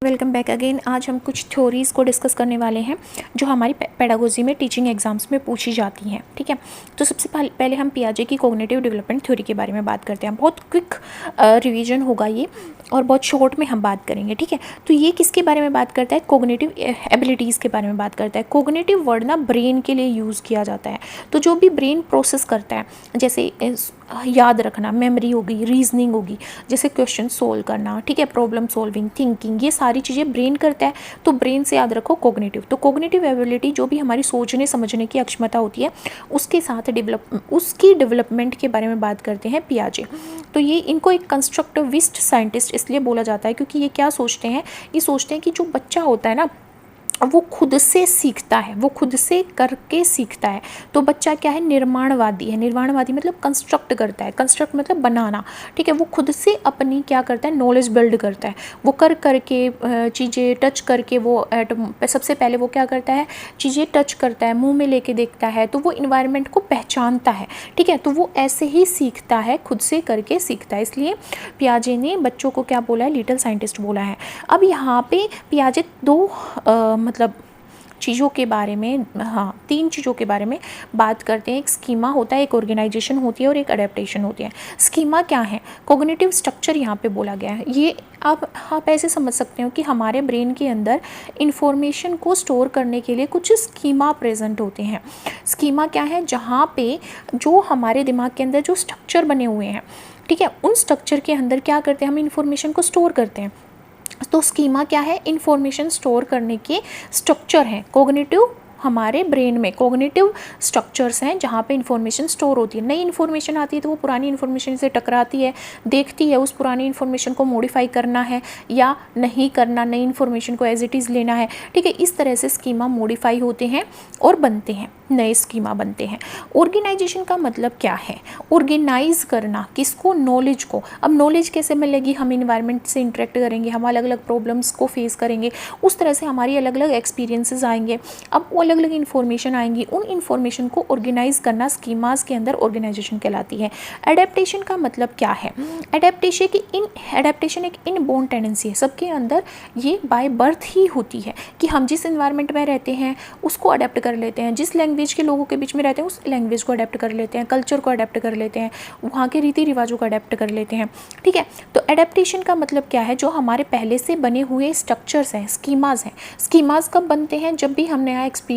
Welcome back again. आज हम कुछ थ्योरीज़ को डिस्कस करने वाले हैं जो हमारी पेडागोजी में टीचिंग एग्जाम्स में पूछी जाती हैं। ठीक है, तो सबसे पहले हम पियाजे की कॉग्निटिव डेवलपमेंट थ्योरी के बारे में बात करते हैं। बहुत क्विक रिवीजन होगा ये और बहुत शॉर्ट में हम बात करेंगे। ठीक है, तो ये किसके बारे में बात करता है? कॉग्निटिव एबिलिटीज़ के बारे में बात करता है। कॉग्निटिव वर्ड ना ब्रेन के लिए यूज़ किया जाता है। तो जो भी ब्रेन प्रोसेस करता है, जैसे याद रखना, मेमोरी होगी, रीजनिंग होगी, जैसे क्वेश्चन सोल्व करना, ठीक है, प्रॉब्लम सॉल्विंग, थिंकिंग, ये सारी चीज़ें ब्रेन करता है। तो ब्रेन से याद रखो कॉग्निटिव। तो कॉग्निटिव एबिलिटी जो भी हमारी सोचने समझने की अक्षमता होती है उसके साथ उसकी डेवलपमेंट के बारे में बात करते हैं पियाजे। तो ये इनको एक कंस्ट्रक्टिविस्ट साइंटिस्ट इसलिए बोला जाता है क्योंकि ये क्या सोचते हैं, ये सोचते हैं कि जो बच्चा होता है ना वो खुद से सीखता है, वो खुद से करके सीखता है। तो बच्चा क्या है? निर्माणवादी है। निर्माणवादी मतलब कंस्ट्रक्ट करता है, कंस्ट्रक्ट मतलब बनाना। ठीक है, वो खुद से अपनी क्या करता है? नॉलेज बिल्ड करता है। वो कर करके चीज़ें टच करके वो सबसे पहले वो क्या करता है? चीज़ें टच करता है, मुंह में लेके देखता है, तो वो इन्वायरमेंट को पहचानता है। ठीक है, तो वो ऐसे ही सीखता है, खुद से करके सीखता है। इसलिए पियाजे ने बच्चों को क्या बोला है? लिटिल साइंटिस्ट बोला है। अब यहाँ पे पियाजे दो मतलब चीज़ों के बारे में, तीन चीज़ों के बारे में बात करते हैं। एक स्कीमा होता है, एक ऑर्गेनाइजेशन होती है और एक अडेप्टेशन होती है। स्कीमा क्या है? कॉग्निटिव स्ट्रक्चर यहाँ पे बोला गया है। ये आप ऐसे समझ सकते हो कि हमारे ब्रेन के अंदर इंफॉर्मेशन को स्टोर करने के लिए कुछ स्कीमा प्रेजेंट होते हैं। स्कीमा क्या है? जहाँ पे जो हमारे दिमाग के अंदर जो स्ट्रक्चर बने हुए हैं, ठीक है, उन स्ट्रक्चर के अंदर क्या करते हैं? हम इंफॉर्मेशन को स्टोर करते हैं। तो स्कीमा क्या है? इंफॉर्मेशन स्टोर करने के स्ट्रक्चर हैं। कॉग्निटिव हमारे ब्रेन में कॉग्निटिव स्ट्रक्चर्स हैं जहाँ पे इंफॉर्मेशन स्टोर होती है। नई इन्फॉर्मेशन आती है तो वो पुरानी इन्फॉर्मेशन से टकराती है, देखती है उस पुरानी इन्फॉर्मेशन को मॉडिफाई करना है या नहीं करना, नई इन्फॉर्मेशन को एज इट इज़ लेना है। ठीक है, इस तरह से स्कीमा मॉडिफाई होते हैं और बनते हैं, नए स्कीमा बनते हैं। ऑर्गेनाइजेशन का मतलब क्या है? ऑर्गेनाइज करना, किसको? नॉलेज को। अब नॉलेज कैसे मिलेगी? हम इन्वायरमेंट से इंटरेक्ट करेंगे, हम अलग अलग प्रॉब्लम्स को फेस करेंगे, उस तरह से हमारी अलग अलग एक्सपीरियंसेस आएंगे। अब वो अलग अलग इन्फॉर्मेशन आएंगी, उन इन्फॉर्मेशन को ऑर्गेनाइज करना स्कीमास के अंदर ऑर्गेनाइजेशन कहलाती है। एडेप्टेशन का मतलब क्या है? एडेप्टेशन एक इनबोर्न टेंडेंसी है, सबके अंदर ये बाय बर्थ ही होती है कि हम जिस इन्वायरमेंट में रहते हैं उसको अडेप्ट कर लेते हैं, जिस लैंग्वेज के लोगों के बीच में रहते हैं उस लैंग्वेज को अडेप्ट कर लेते हैं, कल्चर को अडेप्ट कर लेते हैं, वहाँ के रीति रिवाजों को अडेप्ट कर लेते हैं। ठीक है, तो एडेप्टेशन का मतलब क्या है? जो हमारे पहले से बने हुए स्ट्रक्चर्स हैं, स्कीमाज हैं। स्कीमाज कब बनते हैं? जब भी हम नया एक्सपीरियंस,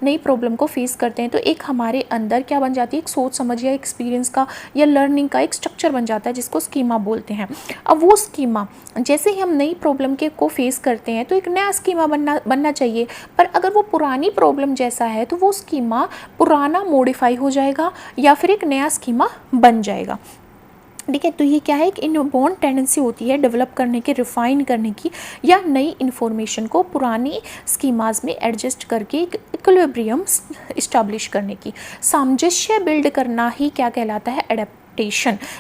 नई प्रॉब्लम को फेस करते हैं तो एक हमारे अंदर क्या बन जाती है? एक सोच समझ या एक्सपीरियंस का या लर्निंग का एक स्ट्रक्चर बन जाता है जिसको स्कीमा बोलते हैं। अब वो स्कीमा जैसे ही हम नई प्रॉब्लम को फेस करते हैं तो एक नया स्कीमा बनना चाहिए, पर अगर वो पुरानी प्रॉब्लम जैसा है तो वो स्कीमा पुराना मॉडिफाई हो जाएगा या फिर एक नया स्कीमा बन जाएगा। ठीक है, तो ये क्या है? एक इनबोर्न टेंडेंसी होती है डेवलप करने की, रिफाइन करने की, या नई इन्फॉर्मेशन को पुरानी स्कीमाज में एडजस्ट करके एक इक्विलिब्रियम इस्टेब्लिश करने की, सामंजस्य बिल्ड करना ही क्या कहलाता है? एडेप्टेशन।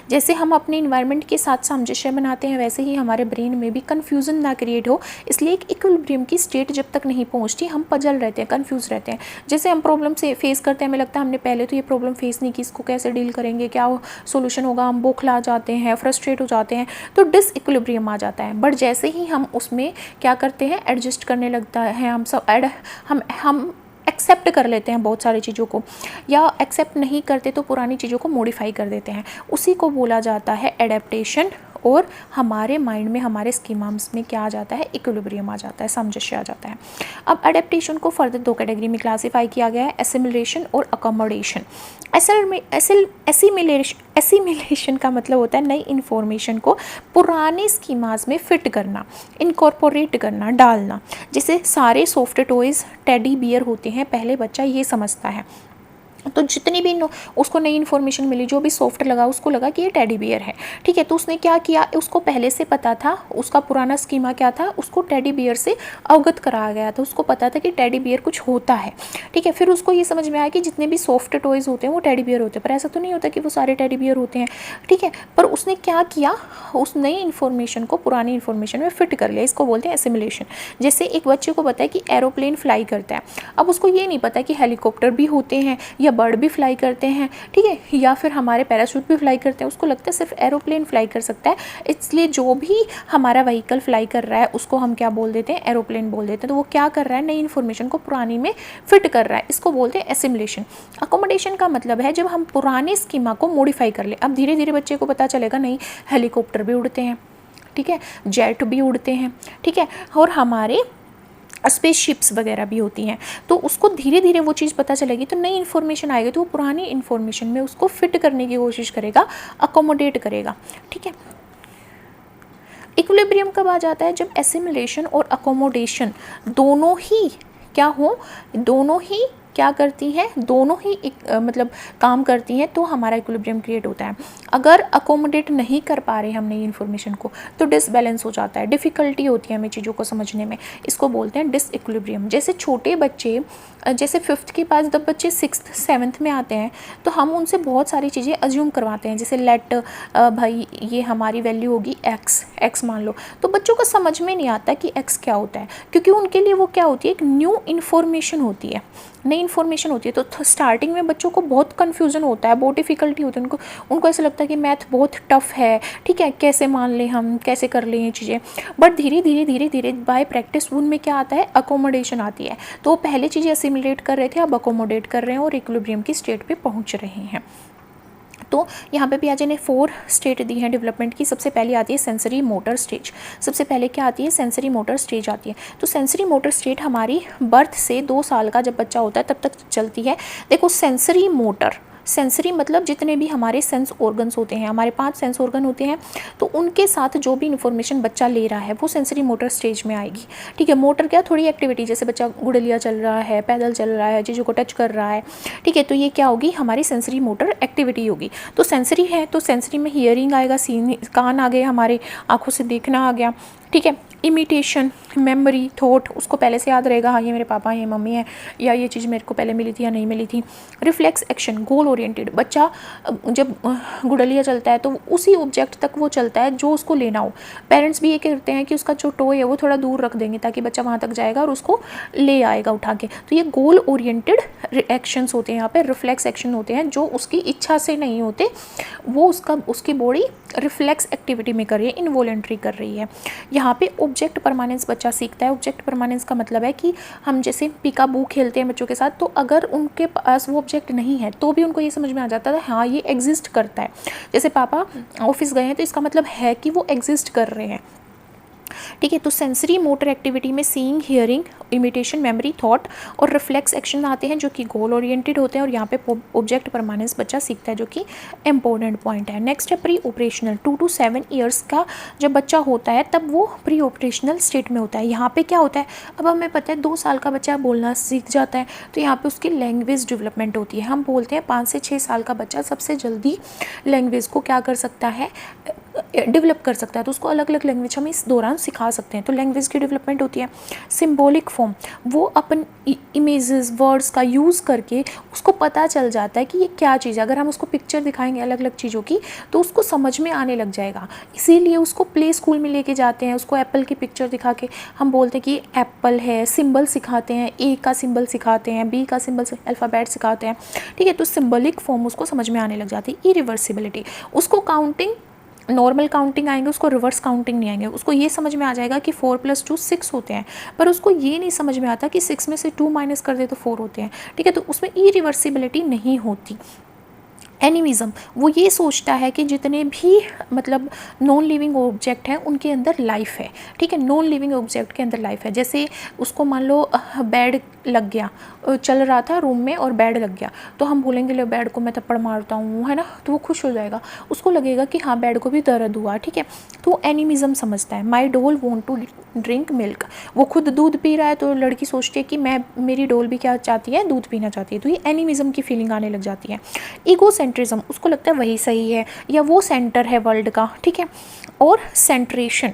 जैसे हम अपने इन्वायरमेंट के साथ सामंजस्य बनाते हैं वैसे ही हमारे ब्रेन में भी कन्फ्यूज़न ना क्रिएट हो, इसलिए एक इक्विलिब्रियम की स्टेट जब तक नहीं पहुंचती हम पजल रहते हैं, कन्फ्यूज़ रहते हैं। जैसे हम प्रॉब्लम से फेस करते हैं, हमें लगता है हमने पहले तो ये प्रॉब्लम फेस नहीं की, इसको कैसे डील करेंगे, क्या सोल्यूशन होगा, हम बौखला जाते हैं, फ्रस्ट्रेट हो जाते हैं, तो डिसइक्विलिब्रियम आ जाता है। बट जैसे ही हम उसमें क्या करते हैं? एडजस्ट करने लगता है, हम एक्सेप्ट कर लेते हैं बहुत सारी चीज़ों को, या एक्सेप्ट नहीं करते तो पुरानी चीज़ों को मॉडिफाई कर देते हैं, उसी को बोला जाता है एडेप्टेशन। और हमारे माइंड में, हमारे स्कीमास में क्या आ जाता है? इक्विलिब्रियम आ जाता है, सामंजस्य आ जाता है। अब एडेप्टेशन को फर्दर दो कैटेगरी में क्लासीफाई किया गया है, एसिमिलेशन और अकोमोडेशन। एसिमिलेशन का मतलब होता है नई इन्फॉर्मेशन को पुराने स्कीमास में फिट करना, इनकॉर्पोरेट करना, डालना। जैसे सारे सॉफ्ट टॉयज़ टेडी बियर होते हैं, पहले बच्चा ये समझता है, तो जितनी भी उसको नई इन्फॉर्मेशन मिली, जो भी सॉफ्ट लगा उसको लगा कि ये टेडी बियर है। ठीक है, तो उसने क्या किया? उसको पहले से पता था, उसका पुराना स्कीमा क्या था? उसको टेडी बियर से अवगत कराया गया था, उसको पता था कि टेडी बियर कुछ होता है। ठीक है, फिर उसको ये समझ में आया कि जितने भी सॉफ्ट टॉयज़ होते हैं वो टेडी बियर होते हैं, पर ऐसा तो नहीं होता कि वो सारे टेडी बियर होते हैं। ठीक है, पर उसने क्या किया? उस नई इन्फॉर्मेशन को पुरानी इन्फॉर्मेशन में फिट कर लिया, इसको बोलते हैं एसिमिलेशन। जैसे एक बच्चे को पता है कि एरोप्लेन फ्लाई करता है, अब उसको ये नहीं पता कि हेलीकॉप्टर भी होते हैं या बर्ड भी फ्लाई करते हैं, ठीक है, या फिर हमारे पैराशूट भी फ्लाई करते हैं। उसको लगता है सिर्फ एरोप्लेन फ्लाई कर सकता है, इसलिए जो भी हमारा व्हीकल फ्लाई कर रहा है उसको हम क्या बोल देते हैं, एरोप्लेन बोल देते हैं। तो वो क्या कर रहा है, नई इन्फॉर्मेशन को पुरानी में फिट कर रहा है, इसको बोलते हैं एसिमुलेशन। अकोमोडेशन का मतलब है जब हम पुराने स्कीमा को मॉडिफाई कर ले। अब धीरे धीरे बच्चे को पता चलेगा नहीं, हेलीकॉप्टर भी उड़ते हैं, ठीक है, जेट भी उड़ते हैं, ठीक है, और हमारे स्पेसशिप्स वगैरह भी होती हैं। तो उसको धीरे धीरे वो चीज़ पता चलेगी, तो नई इन्फॉर्मेशन आएगी तो वो पुरानी इन्फॉर्मेशन में उसको फिट करने की कोशिश करेगा, अकोमोडेट करेगा, ठीक है। इक्विलिब्रियम कब आ जाता है, जब एसिमुलेशन और अकोमोडेशन दोनों ही क्या हो, दोनों ही क्या करती हैं, दोनों ही मतलब काम करती हैं, तो हमारा इक्विलिब्रियम क्रिएट होता है। अगर अकोमोडेट नहीं कर पा रहे हम नई इन्फॉर्मेशन को तो डिसबैलेंस हो जाता है, डिफ़िकल्टी होती है हमें चीज़ों को समझने में, इसको बोलते हैं डिसइक्विलिब्रियम। जैसे छोटे बच्चे, जैसे 5th के पास जब बच्चे 6th 7th में आते हैं तो हम उनसे बहुत सारी चीज़ें अज्यूम करवाते हैं, जैसे लेट भाई ये हमारी वैल्यू होगी x मान लो। तो बच्चों को समझ में नहीं आता कि x क्या होता है, क्योंकि उनके लिए वो क्या होती है, एक न्यू इन्फॉर्मेशन होती है, नई इन्फॉर्मेशन होती है। तो स्टार्टिंग में बच्चों को बहुत कन्फ्यूज़न होता है, बहुत डिफ़िकल्टी होती है, उनको ऐसा लगता है कि मैथ बहुत टफ है, ठीक है, कैसे मान लें हम, कैसे कर लें ये चीज़ें। बट धीरे धीरे बाय प्रैक्टिस उनमें क्या आता है, अकोमोडेशन आती है। तो पहले चीज़ें असिमुलेट कर रहे थे, अब अकोमोडेट कर रहे हैं और इक्विलिब्रियम की स्टेट पे पहुंच रहे हैं। तो यहाँ पे पियाजे ने 4 स्टेट दी हैं डेवलपमेंट की। सबसे पहले आती है सेंसरी मोटर स्टेज। सबसे पहले क्या आती है, सेंसरी मोटर स्टेज आती है। तो सेंसरी मोटर स्टेट हमारी बर्थ से 2 साल का जब बच्चा होता है तब तक चलती है। देखो सेंसरी मोटर, सेंसरी मतलब जितने भी हमारे सेंस ऑर्गन्स होते हैं, हमारे 5 सेंस ऑर्गन होते हैं, तो उनके साथ जो भी इन्फॉर्मेशन बच्चा ले रहा है वो सेंसरी मोटर स्टेज में आएगी, ठीक है। मोटर क्या, थोड़ी एक्टिविटी, जैसे बच्चा गुड़लिया चल रहा है, पैदल चल रहा है, चीज़ों को टच कर रहा है, ठीक है, तो ये क्या होगी, हमारी सेंसरी मोटर एक्टिविटी होगी। तो सेंसरी है तो सेंसरी में हियरिंग आएगा, कान आ गए, हमारे आँखों से देखना आ गया, ठीक है। इमिटेशन, मेमोरी, थॉट, उसको पहले से याद रहेगा, हाँ ये मेरे पापा हैं, ये मम्मी है, या ये चीज़ मेरे को पहले मिली थी या नहीं मिली थी। रिफ्लेक्स एक्शन, गोल ओरिएंटेड, बच्चा जब गुड़लिया चलता है तो उसी ऑब्जेक्ट तक वो चलता है जो उसको लेना हो। पेरेंट्स भी ये कहते हैं कि उसका जो टॉय है वो थोड़ा दूर रख देंगे ताकि बच्चा वहाँ तक जाएगा और उसको ले आएगा उठा के। तो ये गोल ओरिएंटेड एक्शंस होते हैं, यहाँ पे रिफ्लेक्स एक्शन होते हैं जो उसकी इच्छा से नहीं होते, वो उसकी बॉडी रिफ्लेक्स एक्टिविटी में कर रही है, इनवॉलेंट्री कर रही है। यहाँ पे ऑब्जेक्ट परमानेंस बच्चा सीखता है। ऑब्जेक्ट परमानेंस का मतलब है कि हम जैसे पिकाबू खेलते हैं बच्चों के साथ, तो अगर उनके पास वो ऑब्जेक्ट नहीं है तो भी उनको ये समझ में आ जाता है हाँ ये एग्जिस्ट करता है। जैसे पापा ऑफिस गए हैं तो इसका मतलब है कि वो एग्जिस्ट कर रहे हैं, ठीक है। तो सेंसरी मोटर एक्टिविटी में seeing, hearing, imitation, memory, thought और रिफ्लेक्स एक्शन आते हैं जो कि गोल ओरिएंटेड होते हैं, और यहाँ पे ऑब्जेक्ट परमानेंस बच्चा सीखता है जो कि इंपॉर्टेंट पॉइंट है। नेक्स्ट है प्री ऑपरेशनल। 2 to 7 ईयर्स का जब बच्चा होता है तब वो प्री ऑपरेशनल स्टेट में होता है। यहाँ पे क्या होता है, अब हमें पता है 2 साल का बच्चा बोलना सीख जाता है तो यहाँ पे उसकी लैंग्वेज डेवलपमेंट होती है। हम बोलते हैं 5 से 6 साल का बच्चा सबसे जल्दी लैंग्वेज को क्या कर सकता है, डेवलप कर सकता है, तो उसको अलग अलग लैंग्वेज हम इस दौरान सिखा सकते हैं। तो लैंग्वेज की डेवलपमेंट होती है। सिंबॉलिक फॉर्म, वो अपन इमेजेस, वर्ड्स का यूज़ करके उसको पता चल जाता है कि ये क्या चीज़ है। अगर हम उसको पिक्चर दिखाएंगे अलग अलग चीज़ों की तो उसको समझ में आने लग जाएगा। इसीलिए उसको प्ले स्कूल में लेके जाते हैं, उसको एप्पल की पिक्चर दिखा के हम बोलते हैं कि एप्पल है, सिंबल सिखाते हैं, ए का सिंबल सिखाते हैं, बी का सिंबल, अल्फ़ाबेट सिखाते हैं, ठीक है। तो सिंबॉलिक फॉर्म उसको समझ में आने लग जाती है। इरिवर्सिबिलिटी, उसको काउंटिंग, नॉर्मल काउंटिंग आएंगे, उसको रिवर्स काउंटिंग नहीं आएंगे। उसको ये समझ में आ जाएगा कि 4 + 2 6 होते हैं, पर उसको ये नहीं समझ में आता कि 6 में से 2 माइनस कर दे तो 4 होते हैं, ठीक है। तो उसमें इरिवर्सिबिलिटी नहीं होती। एनिमिज़म, वो ये सोचता है कि जितने भी मतलब नॉन लिविंग ऑब्जेक्ट हैं उनके अंदर लाइफ है, ठीक है। नॉन लिविंग ऑब्जेक्ट के अंदर लाइफ है। जैसे उसको मान लो बेड लग गया, चल रहा था रूम में और बेड लग गया, तो हम बोलेंगे ले बेड को मैं थप्पड़ मारता हूँ, है ना, तो वो खुश हो जाएगा, उसको लगेगा कि हाँ बेड को भी दर्द हुआ, ठीक है। तो एनिमिज़म समझता है। My doll want to drink milk, वो खुद दूध पी रहा है तो लड़की सोचती है कि मेरी डॉल भी क्या चाहती है, दूध पीना चाहती है। तो ये एनिमिज़म की फीलिंग आने लग जाती है। ईगो सेंट्रिज्म, उसको लगता है वही सही है या वो सेंटर है वर्ल्ड का, ठीक है। और सेंट्रेशन,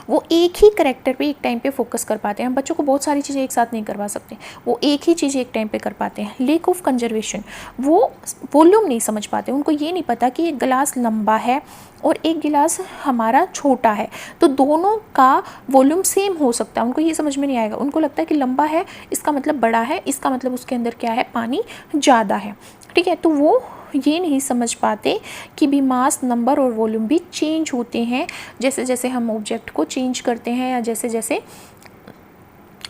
वो एक ही करेक्टर पे एक टाइम पे फोकस कर पाते हैं। हम बच्चों को बहुत सारी चीज़ें एक साथ नहीं करवा सकते, वो एक ही चीज़ एक टाइम पे कर पाते हैं। लेक ऑफ कंजर्वेशन, वो वॉल्यूम नहीं समझ पाते, उनको ये नहीं पता कि एक गिलास लंबा है और एक गिलास हमारा छोटा है, तो दोनों का वॉल्यूम सेम हो सकता है, उनको ये समझ में नहीं आएगा। उनको लगता है कि लंबा है इसका मतलब बड़ा है, इसका मतलब उसके अंदर क्या है, पानी ज़्यादा है, ठीक है। तो वो ये नहीं समझ पाते कि भी मास, नंबर और वॉल्यूम भी चेंज होते हैं जैसे जैसे हम ऑब्जेक्ट को चेंज करते हैं या जैसे जैसे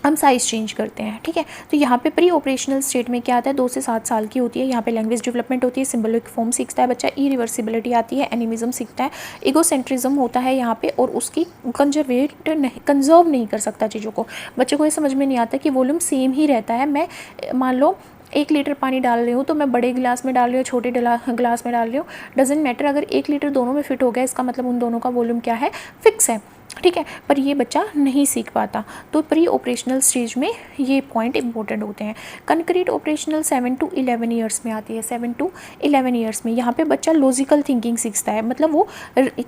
हम साइज़ चेंज करते हैं, ठीक है। तो यहाँ पे प्री ऑपरेशनल स्टेट में क्या आता है, 2 से 7 साल की होती है। यहाँ पे लैंग्वेज डेवलपमेंट होती है, सिंबॉलिक फॉर्म सीखता है बच्चा, इरिवर्सिबिलिटी आती है, एनिमिज्म सीखता है, इगोसेंट्रिज्म होता है यहाँ पे, और उसकी कंजर्व नहीं कर सकता चीज़ों को। बच्चे को ये समझ में नहीं आता कि वॉल्यूम सेम ही रहता है। मैं मान लो 1 लीटर पानी डाल रही हूँ तो मैं बड़े गिलास में डाल रही हूँ, छोटे गिलास में डाल रही हूँ, डजेंट मैटर। अगर 1 लीटर दोनों में फिट हो गया, इसका मतलब उन दोनों का वॉल्यूम क्या है, फिक्स है, ठीक है। पर ये बच्चा नहीं सीख पाता। तो प्री ऑपरेशनल स्टेज में ये पॉइंट इंपॉर्टेंट होते हैं। कंक्रीट ऑपरेशनल 7 to 11 ईयर्स में आती है, 7 to 11 ईयर्स में यहाँ पे बच्चा लॉजिकल थिंकिंग सीखता है, मतलब वो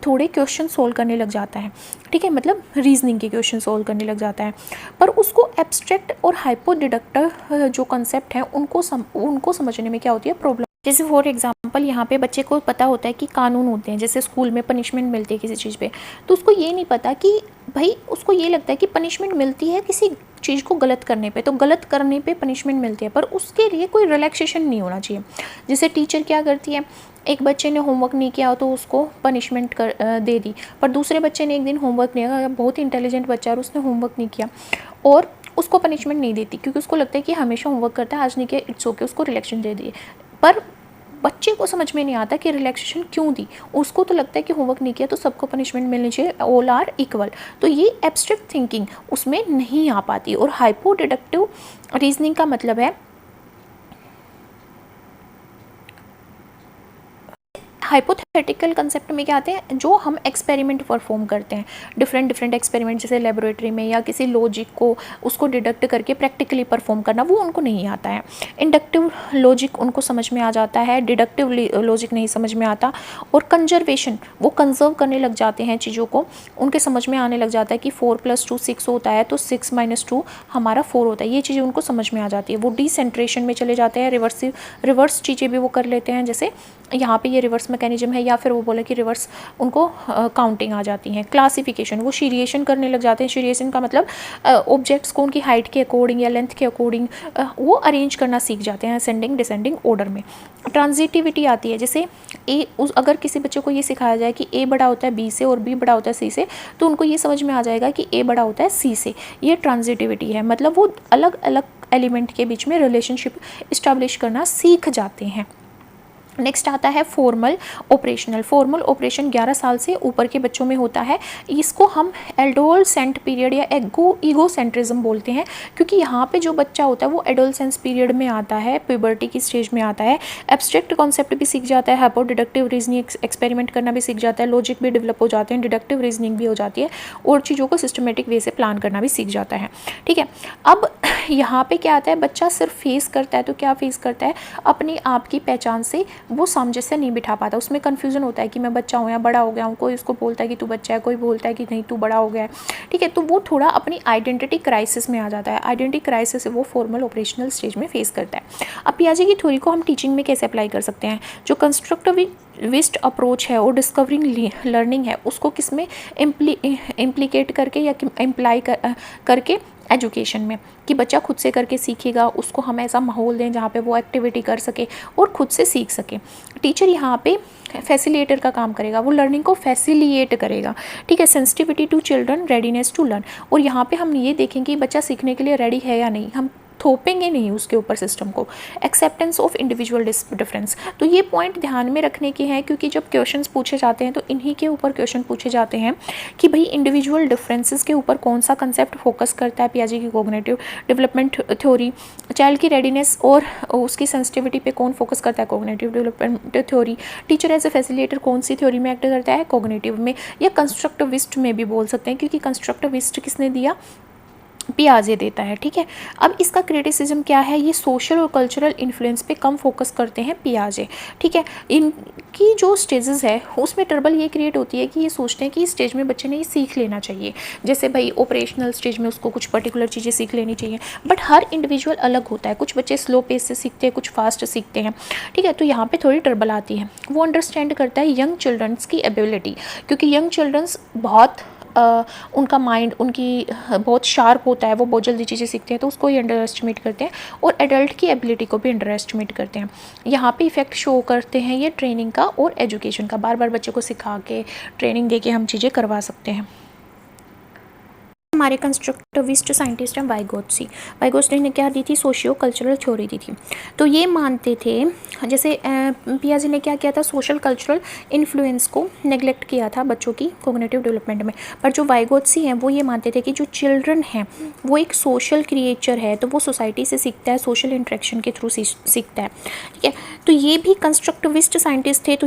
थोड़े क्वेश्चन सोल्व करने लग जाता है, ठीक है, मतलब रीजनिंग के क्वेश्चन सोल्व करने लग जाता है। पर उसको एब्स्ट्रैक्ट और हाइपोडिडक्टिव जो कंसेप्ट हैं उनको समझने में क्या होती है, प्रॉब्लम। जैसे फॉर एग्जांपल यहाँ पे बच्चे को पता होता है कि कानून होते हैं, जैसे स्कूल में पनिशमेंट मिलती है किसी चीज़ पे, तो उसको ये नहीं पता कि भाई, उसको ये लगता है कि पनिशमेंट मिलती है किसी चीज़ को गलत करने पे, तो गलत करने पे पनिशमेंट मिलती है, पर उसके लिए कोई रिलैक्सेशन नहीं होना चाहिए। जैसे टीचर क्या करती है, एक बच्चे ने होमवर्क नहीं किया तो उसको पनिशमेंट दे दी, पर दूसरे बच्चे ने एक दिन होमवर्क नहीं किया, बहुत ही इंटेलिजेंट बच्चा और उसने होमवर्क नहीं किया, और उसको पनिशमेंट नहीं देती क्योंकि उसको लगता है कि हमेशा होमवर्क करता है, आज नहीं किया इट्स ओके, उसको रिलैक्सेशन दे दिए। पर बच्चे को समझ में नहीं आता कि रिलैक्सेशन क्यों दी, उसको तो लगता है कि होमवर्क नहीं किया तो सबको पनिशमेंट मिलनी चाहिए, ऑल आर इक्वल। तो ये एब्स्ट्रैक्ट थिंकिंग उसमें नहीं आ पाती। और हाइपोडिडक्टिव रीजनिंग का मतलब है, हाइपोथेटिकल कंसेप्ट में क्या आते हैं, जो हम एक्सपेरिमेंट परफॉर्म करते हैं, डिफरेंट एक्सपेरिमेंट, जैसे लेबोरेटरी में या किसी लॉजिक को उसको डिडक्ट करके प्रैक्टिकली परफॉर्म करना, वो उनको नहीं आता है। इंडक्टिव लॉजिक उनको समझ में आ जाता है, डिडक्टिव लॉजिक नहीं समझ में आता। और कंजर्वेशन, वो कंजर्व करने लग जाते हैं चीज़ों को, उनके समझ में आने लग जाता है कि 4 + 2 6 होता है, तो 6 - 2 हमारा 4 होता है, ये चीज़ें उनको समझ में आ जाती है। वो डिसेंट्रेशन में चले जाते हैं, रिवर्स चीज़ें भी वो कर लेते हैं, जैसे यहाँ पे ये रिवर्स मैकेनिज्म है, या फिर वो बोले कि रिवर्स उनको काउंटिंग आ जाती है। क्लासिफिकेशन, वो सीरिएशन करने लग जाते हैं। सीरिएशन का मतलब ऑब्जेक्ट्स को उनकी हाइट के अकॉर्डिंग या लेंथ के अकॉर्डिंग वो अरेंज करना सीख जाते हैं, असेंडिंग डिसेंडिंग ऑर्डर में। ट्रांजिटिविटी आती है, जैसे अगर किसी बच्चे को ये सिखाया जाए कि ए बड़ा होता है बी से और बी बड़ा होता है सी से, तो उनको ये समझ में आ जाएगा कि ए बड़ा होता है सी से। ये ट्रांजिटिविटी है, मतलब वो अलग अलग एलिमेंट के बीच में रिलेशनशिप इस्टेब्लिश करना सीख जाते हैं। नेक्स्ट आता है फॉर्मल ऑपरेशनल। फॉर्मल ऑपरेशन 11 साल से ऊपर के बच्चों में होता है। इसको हम एडोलसेंट पीरियड या ईगोसेंट्रिज्म बोलते हैं, क्योंकि यहाँ पे जो बच्चा होता है वो एडोलसेंस पीरियड में आता है, प्यूबर्टी की स्टेज में आता है। एब्स्ट्रैक्ट कॉन्सेप्ट भी सीख जाता है, हाइपोडिडक्टिव रीजनिंग एक्सपेरिमेंट करना भी सीख जाता है, लॉजिक भी डेवलप हो जाते हैं, डिडक्टिव रीजनिंग भी हो जाती है, और चीज़ों को सिस्टमेटिक वे से प्लान करना भी सीख जाता है, ठीक है। अब यहाँ पे क्या आता है, बच्चा सिर्फ फेस करता है, तो क्या फेस करता है, अपनी आप की पहचान से वो सामंजस्य से नहीं बिठा पाता, उसमें कन्फ्यूजन होता है कि मैं बच्चा हूँ या बड़ा हो गया हूँ। कोई उसको बोलता है कि तू बच्चा है, कोई बोलता है कि नहीं तू बड़ा हो गया है, ठीक है। तो वो थोड़ा अपनी आइडेंटिटी क्राइसिस में आ जाता है। आइडेंटिटी क्राइसिस वो फॉर्मल ऑपरेशनल स्टेज में फेस करता है। अब पियाजे की थ्योरी को हम टीचिंग में कैसे अप्लाई कर सकते हैं। जो कंस्ट्रक्टिविस्ट अप्रोच है और डिस्कवरिंग लर्निंग है, उसको किस में इम्प्लीकेट करके या इम्प्लाई करके एजुकेशन में, कि बच्चा खुद से करके सीखेगा, उसको हम ऐसा माहौल दें जहाँ पे वो एक्टिविटी कर सके और खुद से सीख सके। टीचर यहाँ पे फैसिलिटेटर का काम करेगा, वो लर्निंग को फैसिलिएट करेगा, ठीक है। Sensitivity to children, readiness to learn, और यहाँ पे हम ये देखेंगे कि बच्चा सीखने के लिए रेडी है या नहीं, हम थोपेंगे नहीं उसके ऊपर सिस्टम को। एक्सेप्टेंस ऑफ इंडिविजुअल डिफरेंस, तो ये पॉइंट ध्यान में रखने के हैं, क्योंकि जब क्वेश्चंस पूछे जाते हैं तो इन्हीं के ऊपर क्वेश्चन पूछे जाते हैं कि भाई इंडिविजुअल डिफरेंसेस के ऊपर कौन सा कंसेप्ट फोकस करता है पियाजे की कॉग्निटिव डेवलपमेंट थ्योरी। चाइल्ड की रेडीनेस और उसकी सेंसिटिविटी पे कौन फोकस करता है, cognitive development theory. Teacher as a facilitator कौन सी थ्योरी में एक्ट करता है, कॉग्निटिव में, या कंस्ट्रक्टिविस्ट में भी बोल सकते हैं, क्योंकि कंस्ट्रक्टिविस्ट किसने दिया, पियाजे देता है। ठीक है, अब इसका क्रिटिसिज्म क्या है, ये सोशल और कल्चरल इन्फ्लुएंस पे कम फोकस करते हैं पियाजे। ठीक है, इनकी जो स्टेजेस है उसमें ट्रबल ये क्रिएट होती है कि ये सोचते हैं कि इस स्टेज में बच्चे ने ये सीख लेना चाहिए, जैसे भाई ऑपरेशनल स्टेज में उसको कुछ पर्टिकुलर चीज़ें सीख लेनी चाहिए, बट हर इंडिविजुअल अलग होता है, कुछ बच्चे स्लो पेस से सीखते हैं, कुछ फास्ट सीखते हैं। ठीक है, तो यहाँ पे थोड़ी ट्रबल आती है। वो अंडरस्टैंड करता है यंग चिल्ड्रंस की एबिलिटी, क्योंकि यंग चिल्ड्रंस बहुत उनका माइंड उनकी बहुत शार्प होता है, वो बहुत जल्दी चीज़ें सीखते हैं, तो उसको ही अंडर एस्टिमेट करते हैं, और एडल्ट की एबिलिटी को भी अंडर एस्टिमेट करते हैं। यहाँ पे इफेक्ट शो करते हैं ये ट्रेनिंग का और एजुकेशन का, बार बार बच्चे को सिखा के ट्रेनिंग दे के हम चीज़ें करवा सकते हैं। हमारे कंस्ट्रक्टिविस्ट साइंटिस्ट हैं वाइगोत्स्की। वाइगोत्स्की ने क्या दी थी, सोशियो कल्चरल थ्योरी दी थी। तो ये मानते थे, जैसे पियाजे ने क्या किया था, सोशल कल्चरल इन्फ्लुएंस को नेग्लेक्ट किया था बच्चों की कोग्निटिव डेवलपमेंट में, पर जो वाइगोत्स्की हैं वो ये मानते थे कि जो चिल्ड्रन हैं वो एक सोशल क्रिएचर है, तो वो सोसाइटी से सीखता है, सोशल इंट्रैक्शन के थ्रू सीखता है। ठीक है, तो ये भी कंस्ट्रक्टिविस्ट साइंटिस्ट थे, तो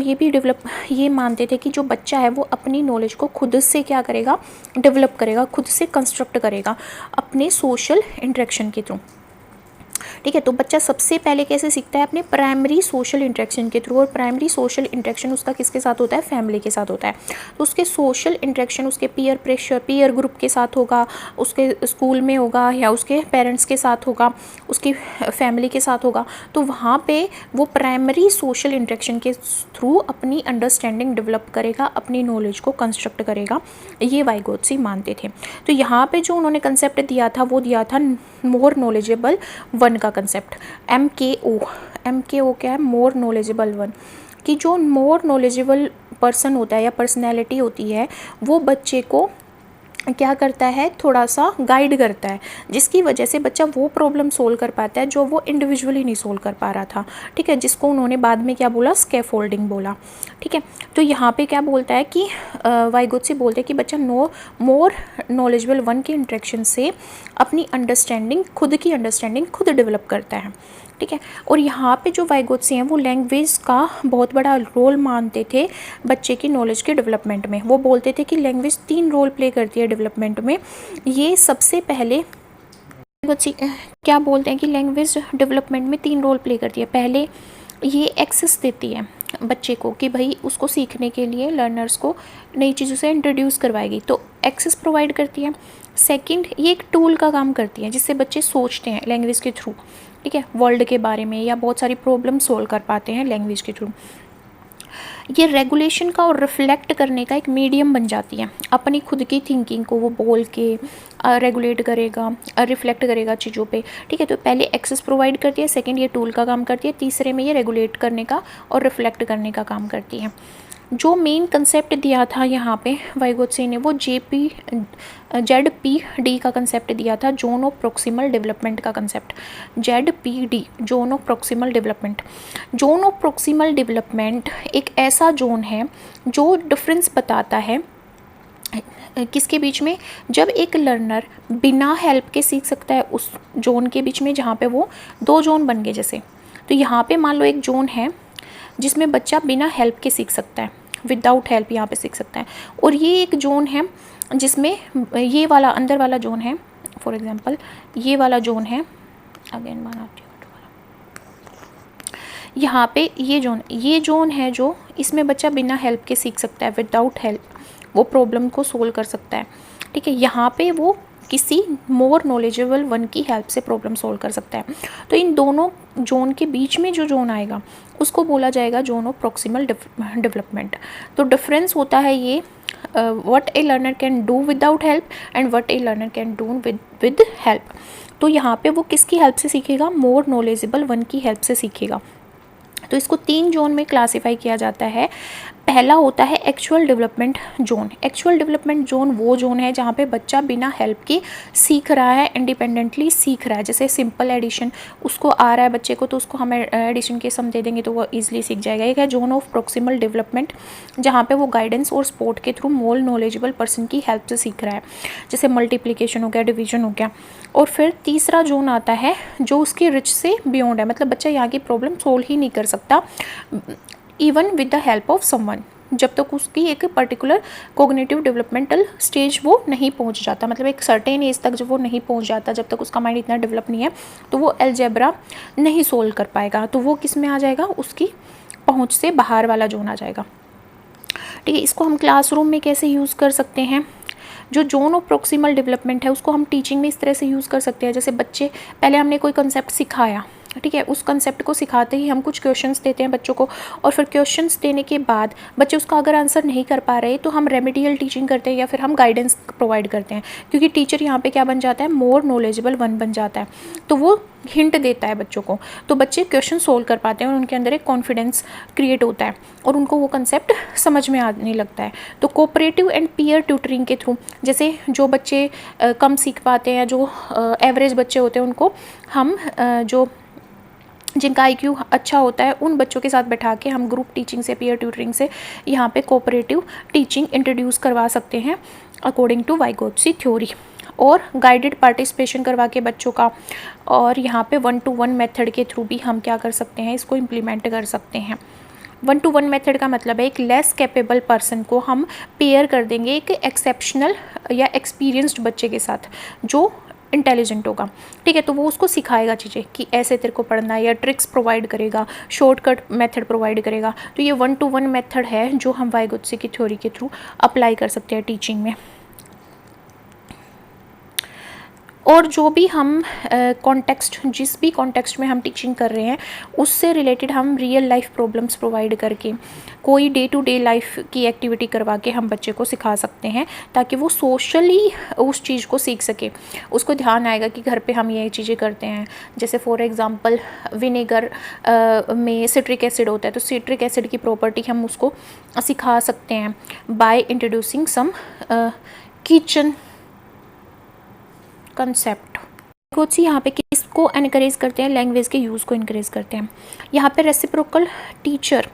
ये मानते थे कि जो बच्चा है वो अपनी नॉलेज को खुद से क्या करेगा, डेवलप करेगा, खुद से कंस्ट्रक्ट करेगा अपने सोशल इंटरेक्शन के थ्रू। ठीक है, तो बच्चा सबसे पहले कैसे सीखता है, अपने प्राइमरी सोशल इंटरेक्शन के थ्रू, और प्राइमरी सोशल इंटरेक्शन उसका किसके साथ होता है, फैमिली के साथ होता है। तो उसके सोशल इंटरेक्शन उसके पीयर प्रेशर, पीयर ग्रुप के साथ होगा, उसके स्कूल में होगा, या उसके पेरेंट्स के साथ होगा, उसकी फैमिली के साथ होगा। तो वहाँ पे वो प्राइमरी सोशल इंटरेक्शन के थ्रू अपनी अंडरस्टैंडिंग डेवलप करेगा, अपनी नॉलेज को कंस्ट्रक्ट करेगा, ये वाइगोत्स्की मानते थे। तो यहाँ पे जो उन्होंने कंसेप्ट दिया था वो दिया था मोर नॉलेजेबल वन का कंसेप्ट, MKO क्या है, मोर नॉलेजेबल वन, कि जो मोर नॉलेजेबल पर्सन होता है या पर्सनैलिटी होती है वो बच्चे को क्या करता है, थोड़ा सा गाइड करता है, जिसकी वजह से बच्चा वो प्रॉब्लम सोल्व कर पाता है जो वो इंडिविजुअली नहीं सोल्व कर पा रहा था। ठीक है, जिसको उन्होंने बाद में क्या बोला, स्कैफोल्डिंग बोला। ठीक है, तो यहाँ पे क्या बोलता है कि वाइगोत्स्की बोलते हैं कि बच्चा मोर नॉलेजेबल वन के इंटरेक्शन से अपनी अंडरस्टैंडिंग, खुद की अंडरस्टैंडिंग खुद डेवलप करता है। ठीक है, और यहाँ पे जो वाइगोत्स्की हैं वो लैंग्वेज का बहुत बड़ा रोल मानते थे बच्चे की नॉलेज के डेवलपमेंट में। वो बोलते थे कि लैंग्वेज 3 रोल प्ले करती है डेवलपमेंट में। ये सबसे पहले वाइगोत्स्की क्या बोलते हैं कि लैंग्वेज डेवलपमेंट में 3 रोल प्ले करती है। पहले ये एक्सेस देती है बच्चे को कि भाई उसको सीखने के लिए लर्नर्स को नई चीज़ों से इंट्रोड्यूस करवाएगी, तो एक्सेस प्रोवाइड करती है। सेकंड, ये एक टूल का काम करती है जिससे बच्चे सोचते हैं लैंग्वेज के थ्रू। ठीक है, वर्ल्ड के बारे में या बहुत सारी प्रॉब्लम सोल्व कर पाते हैं लैंग्वेज के थ्रू। ये रेगुलेशन का और रिफ्लेक्ट करने का एक मीडियम बन जाती है, अपनी खुद की थिंकिंग को वो बोल के रेगुलेट करेगा, रिफ्लेक्ट करेगा चीज़ों पे। ठीक है, तो पहले एक्सेस प्रोवाइड करती है, सेकंड ये टूल का काम करती है, तीसरे में ये रेगुलेट करने का और रिफ्लेक्ट करने का काम करती है। जो मेन कंसेप्ट दिया था यहाँ पे वाइगोत्स्की ने, वो ZPD का कंसेप्ट दिया था, जोन ऑफ प्रोक्सिमल डेवलपमेंट का concept. ZPD, zone of proximal development. Zone of proximal development एक ऐसा जोन है जो डिफरेंस बताता है किसके बीच में, जब एक लर्नर बिना हेल्प के सीख सकता है उस जोन के बीच में, जहाँ पे वो 2 जोन बन गए जैसे। तो यहाँ पे मान लो एक जोन है जिसमें बच्चा बिना हेल्प के सीख सकता है, विदाउट हेल्प यहाँ पे सीख सकता है, और ये एक जोन है जिसमें ये वाला अंदर वाला जोन है, फॉर एग्जांपल ये वाला जोन है, अगेन बनाती हूँ यहाँ पे ये जोन है जो इसमें बच्चा बिना हेल्प के सीख सकता है, विदाउट हेल्प वो प्रॉब्लम को सोल्व कर सकता है। ठीक है, यहाँ पे वो किसी मोर नॉलेजेबल वन की हेल्प से प्रॉब्लम सोल्व कर सकता है। तो इन दोनों जोन के बीच में जो जोन आएगा उसको बोला जाएगा जोन ऑफ प्रोक्सिमल डेवलपमेंट। तो डिफरेंस होता है ये what A learner can do without help and what A learner can do with help. तो यहाँ पे वो किसकी हेल्प से सीखेगा, मोर नॉलेजेबल वन की हेल्प से सीखेगा। तो इसको 3 जोन में क्लासिफाई किया जाता है। पहला होता है actual development zone. Actual development zone वो जोन है जहाँ पे बच्चा बिना हेल्प के सीख रहा है, इंडिपेंडेंटली सीख रहा है। जैसे सिंपल एडिशन उसको आ रहा है बच्चे को, तो उसको हम एडिशन के सम दे देंगे तो वो ईजिली सीख जाएगा। एक है जोन ऑफ प्रोक्सिमल डेवलपमेंट, जहाँ पे वो गाइडेंस और सपोर्ट के थ्रू मोर नॉलेजेबल पर्सन की हेल्प से सीख रहा है, जैसे मल्टीप्लिकेशन हो गया, डिवीजन हो गया। और फिर तीसरा जोन आता है जो उसके रिच से बियॉन्ड है, मतलब बच्चा यहाँ की प्रॉब्लम सोल्व ही नहीं कर सकता even with the help of someone, जब तक उसकी एक पर्टिकुलर कोग्निटिव डेवलपमेंटल स्टेज वो नहीं पहुंच जाता, मतलब एक सर्टेन एज तक जब वो नहीं पहुंच जाता, जब तक उसका माइंड इतना डेवलप नहीं है तो वो अलजेब्रा नहीं सोल्व कर पाएगा। तो वो किस में आ जाएगा, उसकी पहुंच से बाहर वाला जोन आ जाएगा। ठीक है, इसको हम क्लासरूम में कैसे यूज़ कर सकते हैं, जो जोन ऑफ प्रोक्सिमल डेवलपमेंट है उसको हम टीचिंग में इस तरह से यूज़ कर सकते हैं। जैसे बच्चे, पहले हमने कोई कंसेप्ट सिखाया, ठीक है, उस कंसेप्ट को सिखाते ही हम कुछ क्वेश्चंस देते हैं बच्चों को, और फिर क्वेश्चंस देने के बाद बच्चे उसका अगर आंसर नहीं कर पा रहे तो हम रेमेडियल टीचिंग करते हैं या फिर हम गाइडेंस प्रोवाइड करते हैं, क्योंकि टीचर यहाँ पे क्या बन जाता है, मोर नॉलेजेबल वन बन जाता है। तो वो हिंट देता है बच्चों को, तो बच्चे क्वेश्चन सोल्व कर पाते हैं और उनके अंदर एक कॉन्फिडेंस क्रिएट होता है और उनको वो कंसेप्ट समझ में आने लगता है। तो कोऑपरेटिव एंड पीयर ट्यूटरिंग के थ्रू, जैसे जो बच्चे कम सीख पाते हैं, जो एवरेज बच्चे होते हैं, उनको हम जो जिनका IQ अच्छा होता है उन बच्चों के साथ बैठा के हम ग्रुप टीचिंग से, पीयर ट्यूटरिंग से यहाँ पे कोऑपरेटिव टीचिंग इंट्रोड्यूस करवा सकते हैं अकॉर्डिंग टू वाइगोत्स्की थ्योरी, और गाइडेड पार्टिसिपेशन करवा के बच्चों का, और यहाँ पे 1-to-1 मेथड के थ्रू भी हम क्या कर सकते हैं, इसको इम्प्लीमेंट कर सकते हैं। 1-to-1 मेथड का मतलब है एक लेस कैपेबल पर्सन को हम पेयर कर देंगे एक एक्सेप्शनल या एक्सपीरियंस्ड बच्चे के साथ जो इंटेलिजेंट होगा। ठीक है, तो वो उसको सिखाएगा चीज़ें कि ऐसे तेरे को पढ़ना है, या ट्रिक्स प्रोवाइड करेगा, शॉर्टकट मेथड प्रोवाइड करेगा। तो ये 1-to-1 मेथड है जो हम वाइगोत्स्की थ्योरी के थ्रू अप्लाई कर सकते हैं टीचिंग में। और जो भी हम कॉन्टेक्स्ट, जिस भी कॉन्टेक्स्ट में हम टीचिंग कर रहे हैं उससे रिलेटेड हम रियल लाइफ प्रॉब्लम्स प्रोवाइड करके कोई डे टू डे लाइफ की एक्टिविटी करवा के हम बच्चे को सिखा सकते हैं, ताकि वो सोशली उस चीज़ को सीख सके। उसको ध्यान आएगा कि घर पे हम ये चीज़ें करते हैं। जैसे फॉर एग्ज़ाम्पल विनेगर में सिट्रिक एसिड होता है, तो सिट्रिक एसिड की प्रॉपर्टी हम उसको सिखा सकते हैं by introducing some kitchen concept. Vygotsky यहाँ पे किसको एनकरेज करते हैं, लैंग्वेज के यूज़ को इनकरेज करते हैं। यहाँ पे रेसिप्रोकल टीचर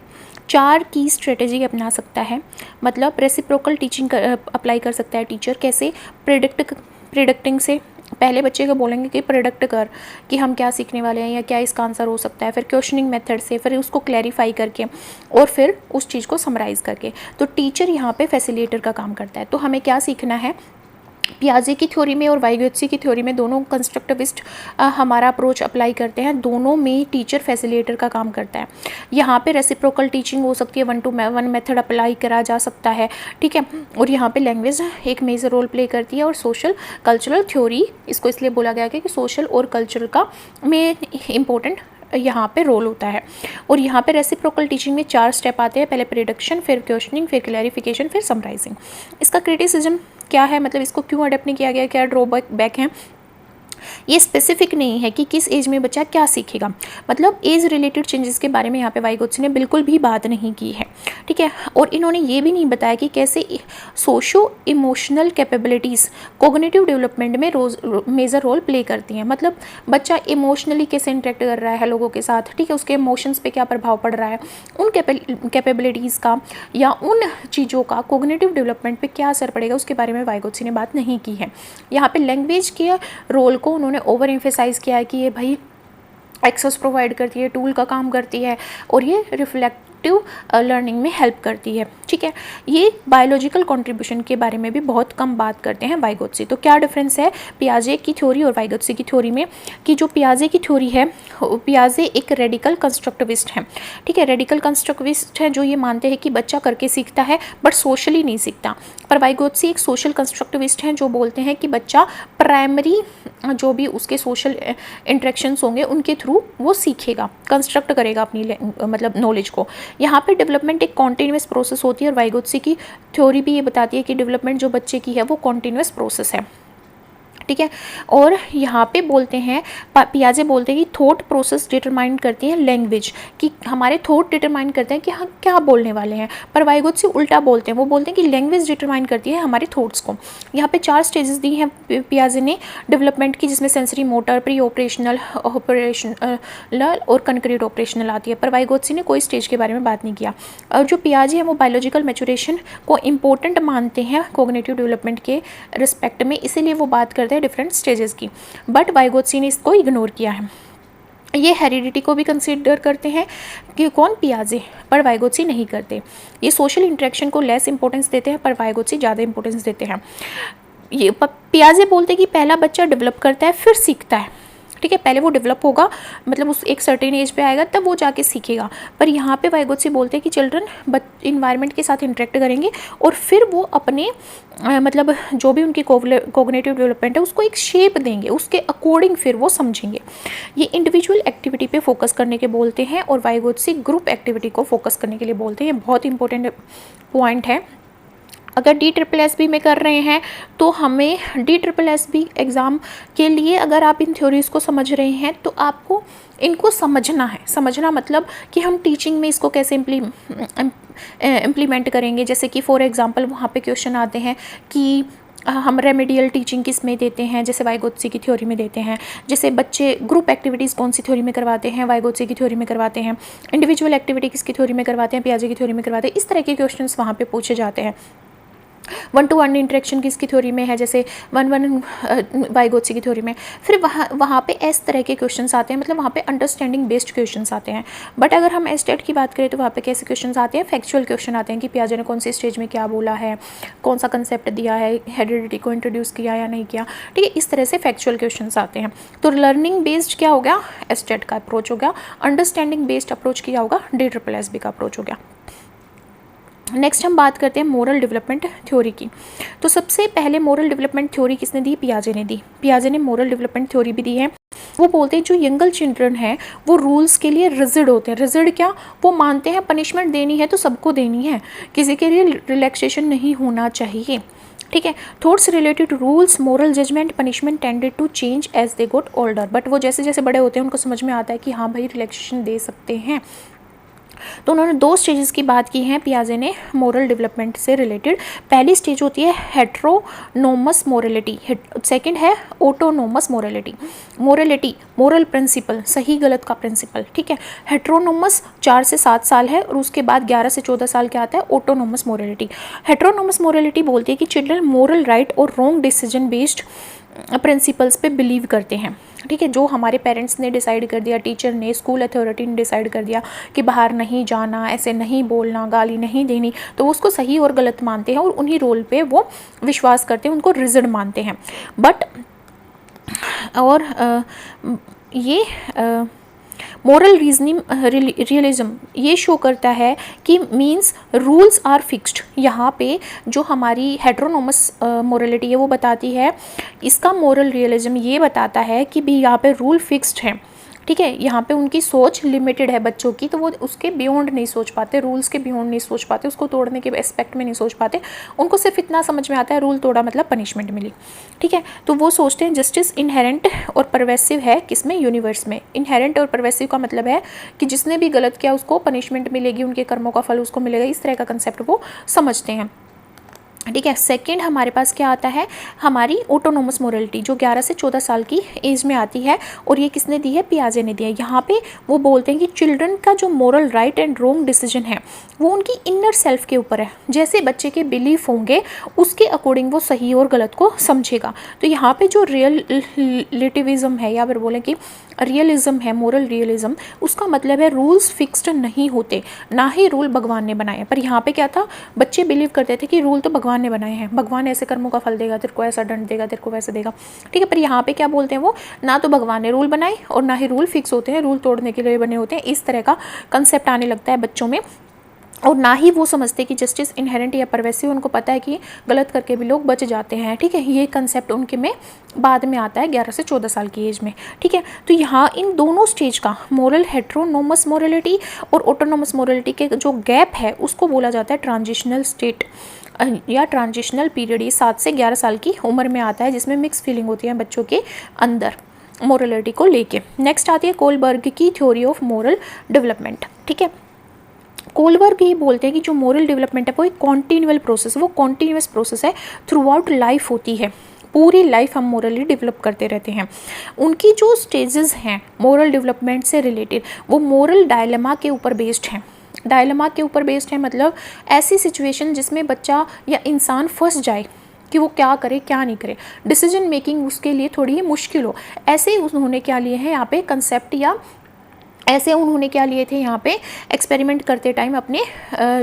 4 की स्ट्रेटेजी अपना सकता है, मतलब रेसिप्रोकल टीचिंग अप्लाई कर सकता है टीचर। कैसे, प्रिडिक्टिंग से, पहले बच्चे को बोलेंगे कि प्रिडिक्ट कर कि हम क्या सीखने वाले हैं या क्या इसका आंसर हो सकता है, फिर क्वेश्चनिंग मेथड से, फिर उसको क्लैरिफाई करके और फिर उस चीज़ को समराइज़ करके। तो टीचर यहाँ पे फैसिलिटेटर का काम करता है। तो हमें क्या सीखना है, पियाजे की थ्योरी में और वाइगोत्स्की की थ्योरी में दोनों कंस्ट्रक्टिविस्ट हमारा अप्रोच अप्लाई करते हैं, दोनों में टीचर फैसिलिटेटर का काम करता है। यहाँ पे रेसिप्रोकल टीचिंग हो सकती है, 1-to-1 मेथड अप्लाई करा जा सकता है, ठीक है। और यहाँ पे लैंग्वेज एक मेजर रोल प्ले करती है, और सोशल कल्चरल थ्योरी, इसको इसलिए बोला गया कि सोशल और कल्चरल का में इम्पोर्टेंट यहाँ पे रोल होता है। और यहाँ पे रेसिप्रोकल टीचिंग में 4 स्टेप आते हैं, पहले प्रिडिक्शन, फिर क्वेश्चनिंग, फिर क्लैरिफिकेशन, फिर समराइजिंग। इसका क्रिटिसिज्म क्या है, मतलब इसको क्यों अडेप्ट नहीं किया गया, क्या ड्रॉबैक है, ये स्पेसिफिक नहीं है कि किस एज में बच्चा क्या सीखेगा। मतलब एज रिलेटेड चेंजेस के बारे में यहाँ पे वाइगोत्स्की ने बिल्कुल भी बात नहीं की है, ठीक है। और इन्होंने ये भी नहीं बताया कि कैसे socio emotional capabilities cognitive development में मेजर रोल प्ले करती हैं। मतलब बच्चा इमोशनली कैसे इंटरेक्ट कर रहा है लोगों के साथ, ठीक है, उसके इमोशंस पे क्या प्रभाव पड़ रहा है, उन कैपेबिलिटीज़ का या उन चीज़ों का कोग्निटिव डेवलपमेंट पे क्या असर पड़ेगा, उसके बारे में वाइगोत्स्की ने बात नहीं की है। यहाँ पे लैंग्वेज के रोल को उन्होंने ओवर एम्फेसाइज किया है कि ये भाई एक्सेस प्रोवाइड करती है, टूल का काम करती है, और ये रिफ्लेक्टिव लर्निंग में हेल्प करती है, ठीक है। ये बायोलॉजिकल कंट्रीब्यूशन के बारे में भी बहुत कम बात करते हैं वाइगोत्स्की। तो क्या डिफरेंस है पियाजे की थ्योरी और वाइगोत्स्की की थ्योरी में, कि जो पियाजे की थ्योरी है, पियाजे एक रेडिकल कंस्ट्रक्टिविस्ट हैं, ठीक है। रेडिकल कंस्ट्रक्टिविस्ट हैं जो ये मानते हैं कि बच्चा करके सीखता है बट सोशली नहीं सीखता। पर वाइगोत्स्की एक सोशल कंस्ट्रक्टिविस्ट हैं जो बोलते हैं कि बच्चा प्राइमरी जो भी उसके सोशल इंटरेक्शंस होंगे उनके थ्रू वो सीखेगा, कंस्ट्रक्ट करेगा अपनी मतलब नॉलेज को। यहाँ पे डेवलपमेंट एक कॉन्टिन्यूस प्रोसेस होती है, और वाइगोत्स्की की थ्योरी भी ये बताती है कि डेवलपमेंट जो बच्चे की है वो कॉन्टिन्यूस प्रोसेस है, ठीक है। और यहाँ पे बोलते हैं, पियाजे बोलते हैं कि थॉट प्रोसेस डिटरमाइन करती है लैंग्वेज, कि हमारे थॉट डिटरमाइन करते हैं कि हम क्या बोलने वाले हैं। पर वाइगोत्स्की उल्टा बोलते हैं, वो बोलते हैं कि लैंग्वेज डिटरमाइन करती है हमारे थॉट्स को। यहाँ पे 4 स्टेजेस दी हैं पियाजे ने डेवलपमेंट की, जिसमें sensory motor, pre operational, operational और कंक्रीट ऑपरेशनल आती है। पर वाइगोत्स्की ने कोई स्टेज के बारे में बात नहीं किया। और जो पियाजे हैं वो बायोलॉजिकल मैच्योरेशन को इम्पोर्टेंट मानते हैं कोग्निटिव डेवलपमेंट के रिस्पेक्ट में, इसीलिए वो बात करते हैं डिफरेंट स्टेजेस की। बट वाइगोत्स्की ने इसको इग्नोर किया है। ये हेरिडिटी को भी कंसीडर करते हैं कि कौन, पियाजे, पर वाइगोत्स्की नहीं करते। ये सोशल इंटरेक्शन को लेस इंपॉर्टेंस देते हैं, पर वाइगोत्स्की ज़्यादा इंपॉर्टेंस देते हैं। ये पियाजे बोलते हैं कि पहला बच्चा डेवलप करता है फिर सीखता है, ठीक है, पहले वो डेवलप होगा, मतलब उस एक सर्टेन एज पे आएगा तब वो जाके सीखेगा। पर यहाँ पे वाइगोत्स्की बोलते हैं कि चिल्ड्रन इन्वायरमेंट के साथ इंटरेक्ट करेंगे और फिर वो अपने मतलब जो भी उनकी कोग्निटिव डेवलपमेंट है उसको एक शेप देंगे, उसके अकॉर्डिंग फिर वो समझेंगे। ये इंडिविजुअल एक्टिविटी पे फोकस करने के बोलते हैं और वाइगोत्स्की ग्रुप एक्टिविटी को फोकस करने के लिए बोलते हैं। बहुत इंपॉर्टेंट पॉइंट है। अगर DSSB में कर रहे हैं तो हमें DSSB एग्ज़ाम के लिए अगर आप इन थ्योरीज़ को समझ रहे हैं तो आपको इनको समझना है। समझना मतलब कि हम टीचिंग में इसको कैसे इम्प्लीमेंट करेंगे। जैसे कि फॉर एग्ज़ाम्पल वहाँ पे क्वेश्चन आते हैं कि हम रेमेडियल टीचिंग किस में देते हैं, जैसे वाइगोत्स्की की थ्योरी में देते हैं। जैसे बच्चे ग्रुप एक्टिविटीज़ कौन सी थ्योरी में करवाते हैं, वाइगोत्स्की की थ्योरी में करवाते हैं। इंडिविजुअल एक्टिविटी किसकी थ्योरी में करवाते हैं, पियाजे की थ्योरी में करवाते हैं। इस तरह के क्वेश्चंस वहाँ पे पूछे जाते हैं। 1-to-1 इंटरेक्शन किसकी थ्योरी में है, जैसे 1-1 वाइगोत्स्की की थ्योरी में। फिर वहाँ पे इस तरह के क्वेश्चंस आते हैं, मतलब वहाँ पे अंडरस्टैंडिंग बेस्ड क्वेश्चंस आते हैं। बट अगर हम एस्टेट की बात करें तो वहाँ पे कैसे क्वेश्चंस आते हैं, फैक्चुअल क्वेश्चन आते हैं कि पियाजे ने कौन सी स्टेज में क्या बोला है, कौन सा कंसेप्ट दिया है, हेरिडिटी को इंट्रोड्यूस किया या नहीं किया, ठीक है। इस तरह से फैक्चुअल क्वेश्चंस आते हैं। तो लर्निंग बेस्ड क्या हो गया, एस्टेट का अप्रोच हो गया। अंडरस्टैंडिंग बेस्ड अप्रोच क्या होगा, DSSB का अप्रोच हो गया। नेक्स्ट हम बात करते हैं मोरल डेवलपमेंट थ्योरी की। तो सबसे पहले मोरल डेवलपमेंट थ्योरी किसने दी, पियाजे ने दी। पियाजे ने मोरल डेवलपमेंट थ्योरी भी दी है। वो बोलते हैं जो यंगल चिल्ड्रन है वो रूल्स के लिए रिजिड होते हैं। रिजिड क्या, वो मानते हैं पनिशमेंट देनी है तो सबको देनी है, किसी के लिए रिलैक्सेशन नहीं होना चाहिए, ठीक है। Thoughts related rules, moral judgement, punishment tended to change as they got older. But वो जैसे जैसे बड़े होते हैं उनको समझ में आता है कि हाँ भाई रिलैक्सेशन दे सकते हैं। तो उन्होंने 2 स्टेजेस की बात की है पियाजे ने मोरल डेवलपमेंट से रिलेटेड। पहली स्टेज होती है हेट्रोनोमस मोरलिटी, सेकंड है autonomous morality. Morality, moral principle, सही गलत का प्रिंसिपल, ठीक है। हेट्रोनोमस 4 से 7 साल है और उसके बाद 11 से 14 साल क्या आता है, ऑटोनोमस मोरलिटी। हेट्रोनोमस मोरलिटी बोलती है कि चिल्ड्रन मोरल राइट और रॉन्ग डिसीजन बेस्ड प्रिंसिपल्स पे बिलीव करते हैं, ठीक है। जो हमारे पेरेंट्स ने डिसाइड कर दिया, टीचर ने, स्कूल अथॉरिटी ने डिसाइड कर दिया कि बाहर नहीं जाना, ऐसे नहीं बोलना, गाली नहीं देनी, तो वो उसको सही और गलत मानते हैं और उन्हीं रोल पे वो विश्वास करते हैं, उनको रिजिड मानते हैं। बट और ये मोरल रीजनिंग रियलिज्म ये शो करता है कि मीन्स रूल्स आर फिक्स्ड। यहाँ पे जो हमारी हेट्रोनोमस मोरलिटी है वो बताती है, इसका मोरल रियलिज्म ये बताता है कि भी यहाँ पे रूल फिक्स्ड है, ठीक है। यहाँ पे उनकी सोच लिमिटेड है बच्चों की, तो वो उसके बियॉन्ड नहीं सोच पाते, रूल्स के बियॉन्ड नहीं सोच पाते, उसको तोड़ने के एस्पेक्ट में नहीं सोच पाते। उनको सिर्फ इतना समझ में आता है रूल तोड़ा मतलब पनिशमेंट मिली, ठीक है। तो वो सोचते हैं जस्टिस इनहेरेंट और परवेसिव है किसमें, यूनिवर्स में। इनहेरेंट और परवेसिव का मतलब है कि जिसने भी गलत किया उसको पनिशमेंट मिलेगी, उनके कर्मों का फल उसको मिलेगा, इस तरह का कंसेप्ट वो समझते हैं, ठीक है। सेकंड हमारे पास क्या आता है, हमारी ऑटोनोमस मोरलिटी जो 11 से 14 साल की एज में आती है और ये किसने दी है, पियाजे ने दिया है। यहाँ पे वो बोलते हैं कि चिल्ड्रन का जो moral right and wrong decision है वो उनकी इनर सेल्फ के ऊपर है। जैसे बच्चे के बिलीफ होंगे उसके अकॉर्डिंग वो सही और गलत को समझेगा। तो यहाँ पे जो रिलेटिविज्म है या फिर बोले कि रियलिज्म है, मोरल रियलिज्म, उसका मतलब है रूल्स फिक्स्ड नहीं होते, ना ही रूल भगवान ने बनाए। पर यहाँ पे क्या था, बच्चे बिलीव करते थे कि रूल तो भगवान ने बनाए हैं, भगवान ऐसे कर्मों का फल देगा, तेरे को ऐसा दंड देगा, तेरे को वैसे देगा, ठीक है। पर यहाँ पे क्या बोलते हैं वो, ना तो भगवान ने रूल बनाए और ना ही रूल फिक्स होते हैं, रूल तोड़ने के लिए बने होते हैं। इस तरह का कंसेप्ट आने लगता है बच्चों में और ना ही वो समझते कि जस्टिस इनहेरेंट या परवेसिव, उनको पता है कि गलत करके भी लोग बच जाते हैं, ठीक है। ये कंसेप्ट उनके में बाद में आता है 11 से 14 साल की एज में, ठीक है। तो यहाँ इन दोनों स्टेज का मोरल हेट्रोनोमस मोरलिटी और ऑटोनोमस मोरलिटी के जो गैप है उसको बोला जाता है ट्रांजिशनल स्टेट या ट्रांजिशनल पीरियड। ये 7 से 11 साल की उम्र में आता है जिसमें मिक्स फीलिंग होती है बच्चों के अंदर मोरलिटी को लेके। नेक्स्ट आती है कोलबर्ग की थ्योरी ऑफ मोरल डेवलपमेंट, ठीक है। कोलबर्ग ये बोलते हैं कि जो मोरल डेवलपमेंट है वो एक कॉन्टिन्यूअल प्रोसेस, वो कॉन्टिन्यूअस प्रोसेस है, थ्रू आउट लाइफ होती है, पूरी लाइफ हम मोरली डेवलप करते रहते हैं। उनकी जो स्टेजेस हैं मोरल डेवलपमेंट से रिलेटेड वो मोरल डायलेमा के ऊपर बेस्ड हैं। डायलेमा के ऊपर बेस्ड है मतलब ऐसी सिचुएशन जिसमें बच्चा या इंसान फंस जाए कि वो क्या करे क्या नहीं करे, डिसीजन मेकिंग उसके लिए थोड़ी मुश्किल हो, ऐसे ही उन्होंने क्या लिए हैं यहाँ पे कंसेप्ट या ऐसे उन्होंने क्या लिए थे यहाँ पे एक्सपेरिमेंट करते टाइम अपने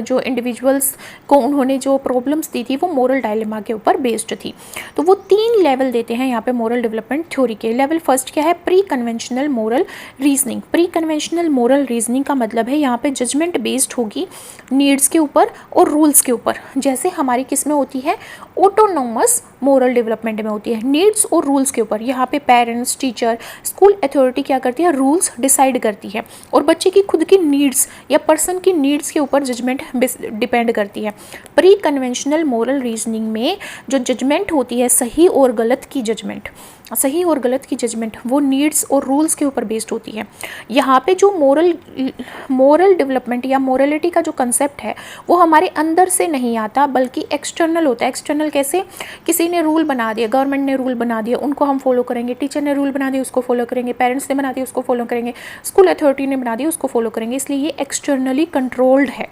जो इंडिविजुअल्स को उन्होंने जो प्रॉब्लम्स दी थी वो मोरल डायलेमा के ऊपर बेस्ड थी। तो वो 3 लेवल देते हैं यहाँ पे मोरल डेवलपमेंट थ्योरी के। लेवल फर्स्ट क्या है, pre conventional moral reasoning. Pre conventional moral reasoning का मतलब है यहाँ पे जजमेंट बेस्ड होगी नीड्स के ऊपर और रूल्स के ऊपर। जैसे हमारी किस में होती है, ऑटोनोमस मोरल डेवलपमेंट में होती है, नीड्स और रूल्स के ऊपर। यहाँ पे पेरेंट्स, टीचर, स्कूल अथॉरिटी क्या करती है, रूल्स डिसाइड करती है और बच्चे की खुद की नीड्स या पर्सन की नीड्स के ऊपर जजमेंट डिपेंड करती है। प्री कन्वेंशनल मोरल रीजनिंग में जो जजमेंट होती है, सही और गलत की जजमेंट, सही और गलत की जजमेंट वो नीड्स और रूल्स के ऊपर बेस्ड होती है। यहाँ पे जो मोरल डेवलपमेंट या मोरलिटी का जो कंसेप्ट है वो हमारे अंदर से नहीं आता बल्कि एक्सटर्नल होता है। एक्सटर्नल कैसे, किसी ने रूल बना दिया, गवर्नमेंट ने रूल बना दिया, उनको हम फॉलो करेंगे, टीचर ने रूल बना दिया उसको फॉलो करेंगे, पेरेंट्स ने बना दिया उसको फॉलो करेंगे, स्कूल अथॉरिटी ने बना दिया उसको फॉलो करेंगे, इसलिए ये एक्सटर्नली कंट्रोल्ड है।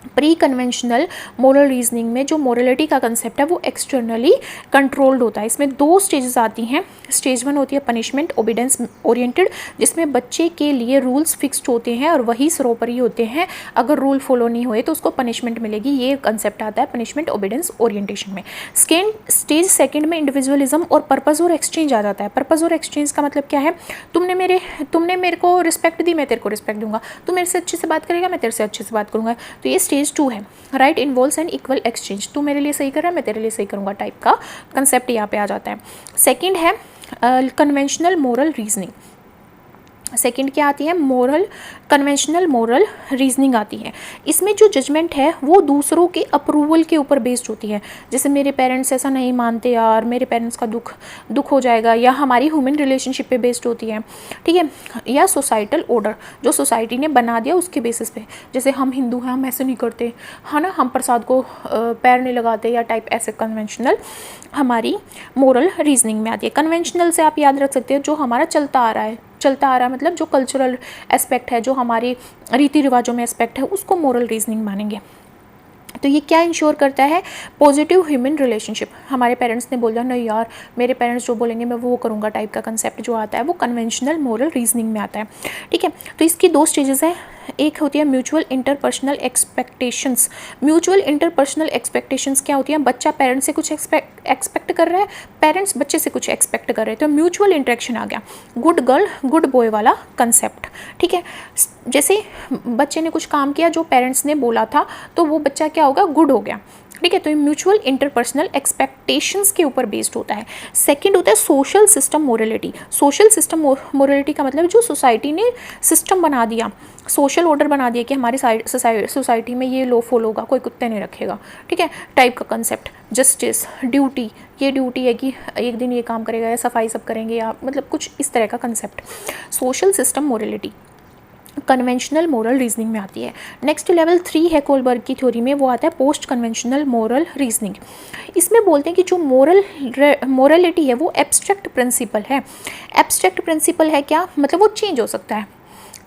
प्री कन्वेंशनल मोरल रीजनिंग में जो मोरलिटी का कंसेप्ट है वो एक्सटर्नली कंट्रोल्ड होता है। इसमें 2 स्टेजेस आती हैं। स्टेज 1 होती है पनिशमेंट ओबीडेंस ओरिएंटेड, जिसमें बच्चे के लिए रूल्स फिक्स्ड होते हैं और वही सर्वोपरि होते हैं। अगर रूल फॉलो नहीं हुए तो उसको पनिशमेंट मिलेगी, ये कंसेप्ट आता है पनिशमेंट ओबीडेंस ओरिएंटेशन में। स्टेज 2 में इंडिविजुअलिज्म और पर्पस और एक्सचेंज आ जाता है। पर्पस और एक्सचेंज का मतलब क्या है, तुमने मेरे को रिस्पेक्ट दी, मैं तेरे को रिस्पेक्ट दूंगा, तू मेरे से अच्छे से बात करेगा, मैं तेरे से अच्छे से बात करूंगा। तो ये स्टेज 2 है। Right involves N equal exchange, तू मेरे लिए सही कर रहा है, मैं तेरे लिए सही करूंगा टाइप का कंसेप्ट यहाँ पे आ जाता है। सेकंड है कन्वेंशनल मोरल रीजनिंग। सेकंड क्या आती है, कन्वेंशनल मोरल रीजनिंग आती है। इसमें जो जजमेंट है वो दूसरों के अप्रूवल के ऊपर बेस्ड होती है। जैसे मेरे पेरेंट्स ऐसा नहीं मानते यार, मेरे पेरेंट्स का दुख हो जाएगा, या हमारी ह्यूमन रिलेशनशिप पे बेस्ड होती है, ठीक है, या सोसाइटल ऑर्डर जो सोसाइटी ने बना दिया उसके बेसिस पे। जैसे हम हिंदू हैं, हम ऐसे नहीं करते, है ना, हम प्रसाद को पैर नहीं लगाते या टाइप, ऐसे कन्वेंशनल हमारी मोरल रीजनिंग में आती है। कन्वेंशनल से आप याद रख सकते हो जो हमारा चलता आ रहा है, मतलब जो कल्चरल एस्पेक्ट है, जो हमारे रीति रिवाजों में एस्पेक्ट है, उसको मोरल रीजनिंग मानेंगे। तो ये क्या इंश्योर करता है, पॉजिटिव ह्यूमन रिलेशनशिप। हमारे पेरेंट्स ने बोला नहीं यार, मेरे पेरेंट्स जो बोलेंगे मैं वो करूँगा टाइप का कंसेप्ट जो आता है वो कन्वेंशनल मोरल रीजनिंग में आता है, ठीक है। तो इसकी 2 स्टेजेस हैं। एक होती है mutual interpersonal expectations. Mutual interpersonal expectations क्या होती हैं, बच्चा पेरेंट्स से कुछ एक्सपेक्ट कर रहा है, पेरेंट्स बच्चे से कुछ एक्सपेक्ट कर रहे हैं, तो म्यूचुअल इंटरेक्शन आ गया, गुड गर्ल गुड बॉय वाला कंसेप्ट, ठीक है। जैसे बच्चे ने कुछ काम किया जो पेरेंट्स ने बोला था तो वो बच्चा क्या होगा, गुड हो गया, ठीक है। तो ये म्यूचुअल इंटरपर्सनल एक्सपेक्टेशंस के ऊपर बेस्ड होता है। सेकंड होता है social system morality. Social system morality का मतलब जो सोसाइटी ने सिस्टम बना दिया, सोशल ऑर्डर बना दिया कि हमारी सोसाइटी में ये लो फॉलो होगा, कोई कुत्ते नहीं रखेगा, ठीक है, टाइप का कंसेप्ट। जस्टिस, ड्यूटी, ये ड्यूटी है कि एक दिन ये काम करेगा या सफाई सब करेंगे, या मतलब कुछ इस तरह का concept. Social system morality conventional moral reasoning में आती है। नेक्स्ट लेवल 3 है कोलबर्ग की थ्योरी में, वो आता है पोस्ट कन्वेंशनल मोरल रीजनिंग। इसमें बोलते हैं कि जो मोरलिटी है वो एब्स्ट्रैक्ट प्रिंसिपल है। एब्स्ट्रैक्ट प्रिंसिपल है क्या, मतलब वो चेंज हो सकता है,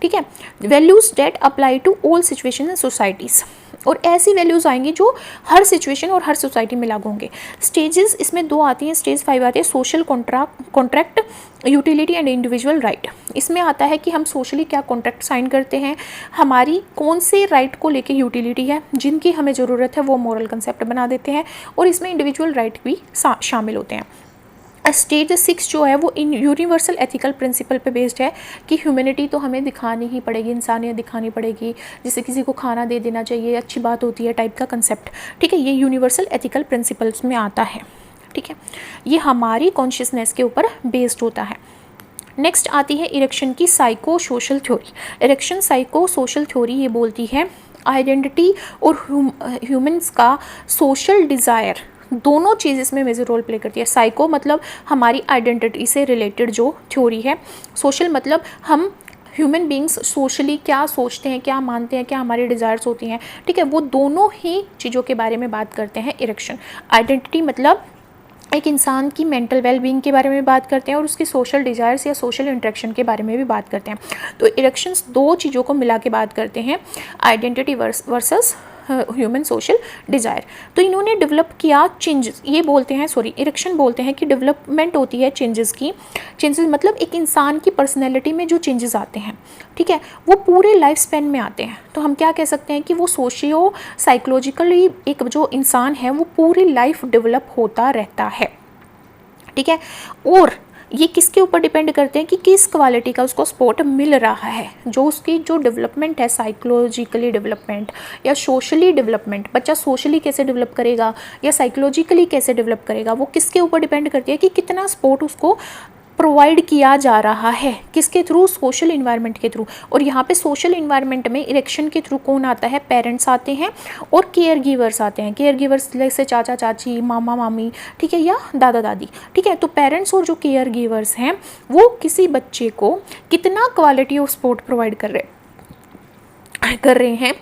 ठीक है। Values that apply to all situation and societies, और ऐसी वैल्यूज़ आएंगी जो हर सिचुएशन और हर सोसाइटी में लागू होंगे। स्टेजेस इसमें 2 आती हैं। स्टेज 5 आती है social contract, utility and individual right. इसमें आता है कि हम सोशली क्या कॉन्ट्रैक्ट साइन करते हैं, हमारी कौन से राइट को लेके यूटिलिटी है, जिनकी हमें ज़रूरत है वो मोरल कंसेप्ट बना देते हैं, और इसमें इंडिविजुअल राइट भी शामिल होते हैं। स्टेज 6 जो है वो इन यूनिवर्सल एथिकल प्रिंसिपल पे बेस्ड है कि ह्यूमैनिटी तो हमें दिखानी ही पड़ेगी, इंसानियत दिखानी पड़ेगी, जैसे किसी को खाना दे देना चाहिए, अच्छी बात होती है टाइप का कंसेप्ट, ठीक है। ये यूनिवर्सल एथिकल प्रिंसिपल्स में आता है, ठीक है। ये हमारी कॉन्शियसनेस के ऊपर बेस्ड होता है। नेक्स्ट आती है इरेक्शन की psycho social theory. Erection psychosocial theory ये बोलती है आइडेंटिटी और ह्यूमंस का सोशल डिज़ायर, दोनों चीज़ इसमें मेजर रोल प्ले करती है। साइको मतलब हमारी आइडेंटिटी से रिलेटेड जो थ्योरी है, सोशल मतलब हम ह्यूमन बींग्स सोशली क्या सोचते हैं, क्या मानते हैं, क्या हमारी डिज़ायर्स होती हैं, ठीक है, वो दोनों ही चीज़ों के बारे में बात करते हैं इरेक्शन। आइडेंटिटी मतलब एक इंसान की मेंटल वेलबींग के बारे में बात करते हैं, और उसकी सोशल डिज़ायर्स या सोशल इंटरेक्शन के बारे में भी बात करते हैं। तो इरेक्शंस 2 चीज़ों को मिला के बात करते हैं, identity versus human social desire. तो इन्होंने डेवलप किया चेंजेस, ये बोलते हैं इरेक्शन बोलते हैं कि डेवलपमेंट होती है चेंजेस की। चेंजेस मतलब एक इंसान की पर्सनैलिटी में जो चेंजेस आते हैं, ठीक है, वो पूरे लाइफ स्पेन में आते हैं। तो हम क्या कह सकते हैं कि वो सोशियो साइकोलॉजिकली एक जो इंसान है वो पूरी लाइफ डेवलप होता रहता है, ठीक है। और ये किसके ऊपर डिपेंड करते हैं कि किस क्वालिटी का उसको सपोर्ट मिल रहा है। जो उसकी जो डेवलपमेंट है, साइकोलॉजिकली डेवलपमेंट या सोशली डेवलपमेंट, बच्चा सोशली कैसे डेवलप करेगा या साइकोलॉजिकली कैसे डेवलप करेगा, वो किसके ऊपर डिपेंड करती है कि कितना सपोर्ट उसको प्रोवाइड किया जा रहा है, किसके थ्रू, सोशल इन्वायरमेंट के थ्रू। और यहाँ पे सोशल इन्वायरमेंट में इरेक्शन के थ्रू कौन आता है, पेरेंट्स आते हैं और केयर गिवर्स आते हैं। केयर गिवर्स जैसे चाचा चाची, मामा मामी, ठीक है, या दादा दादी, ठीक है। तो पेरेंट्स और जो केयर गिवर्स हैं वो किसी बच्चे को कितना क्वालिटी ऑफ सपोर्ट प्रोवाइड कर रहे हैं,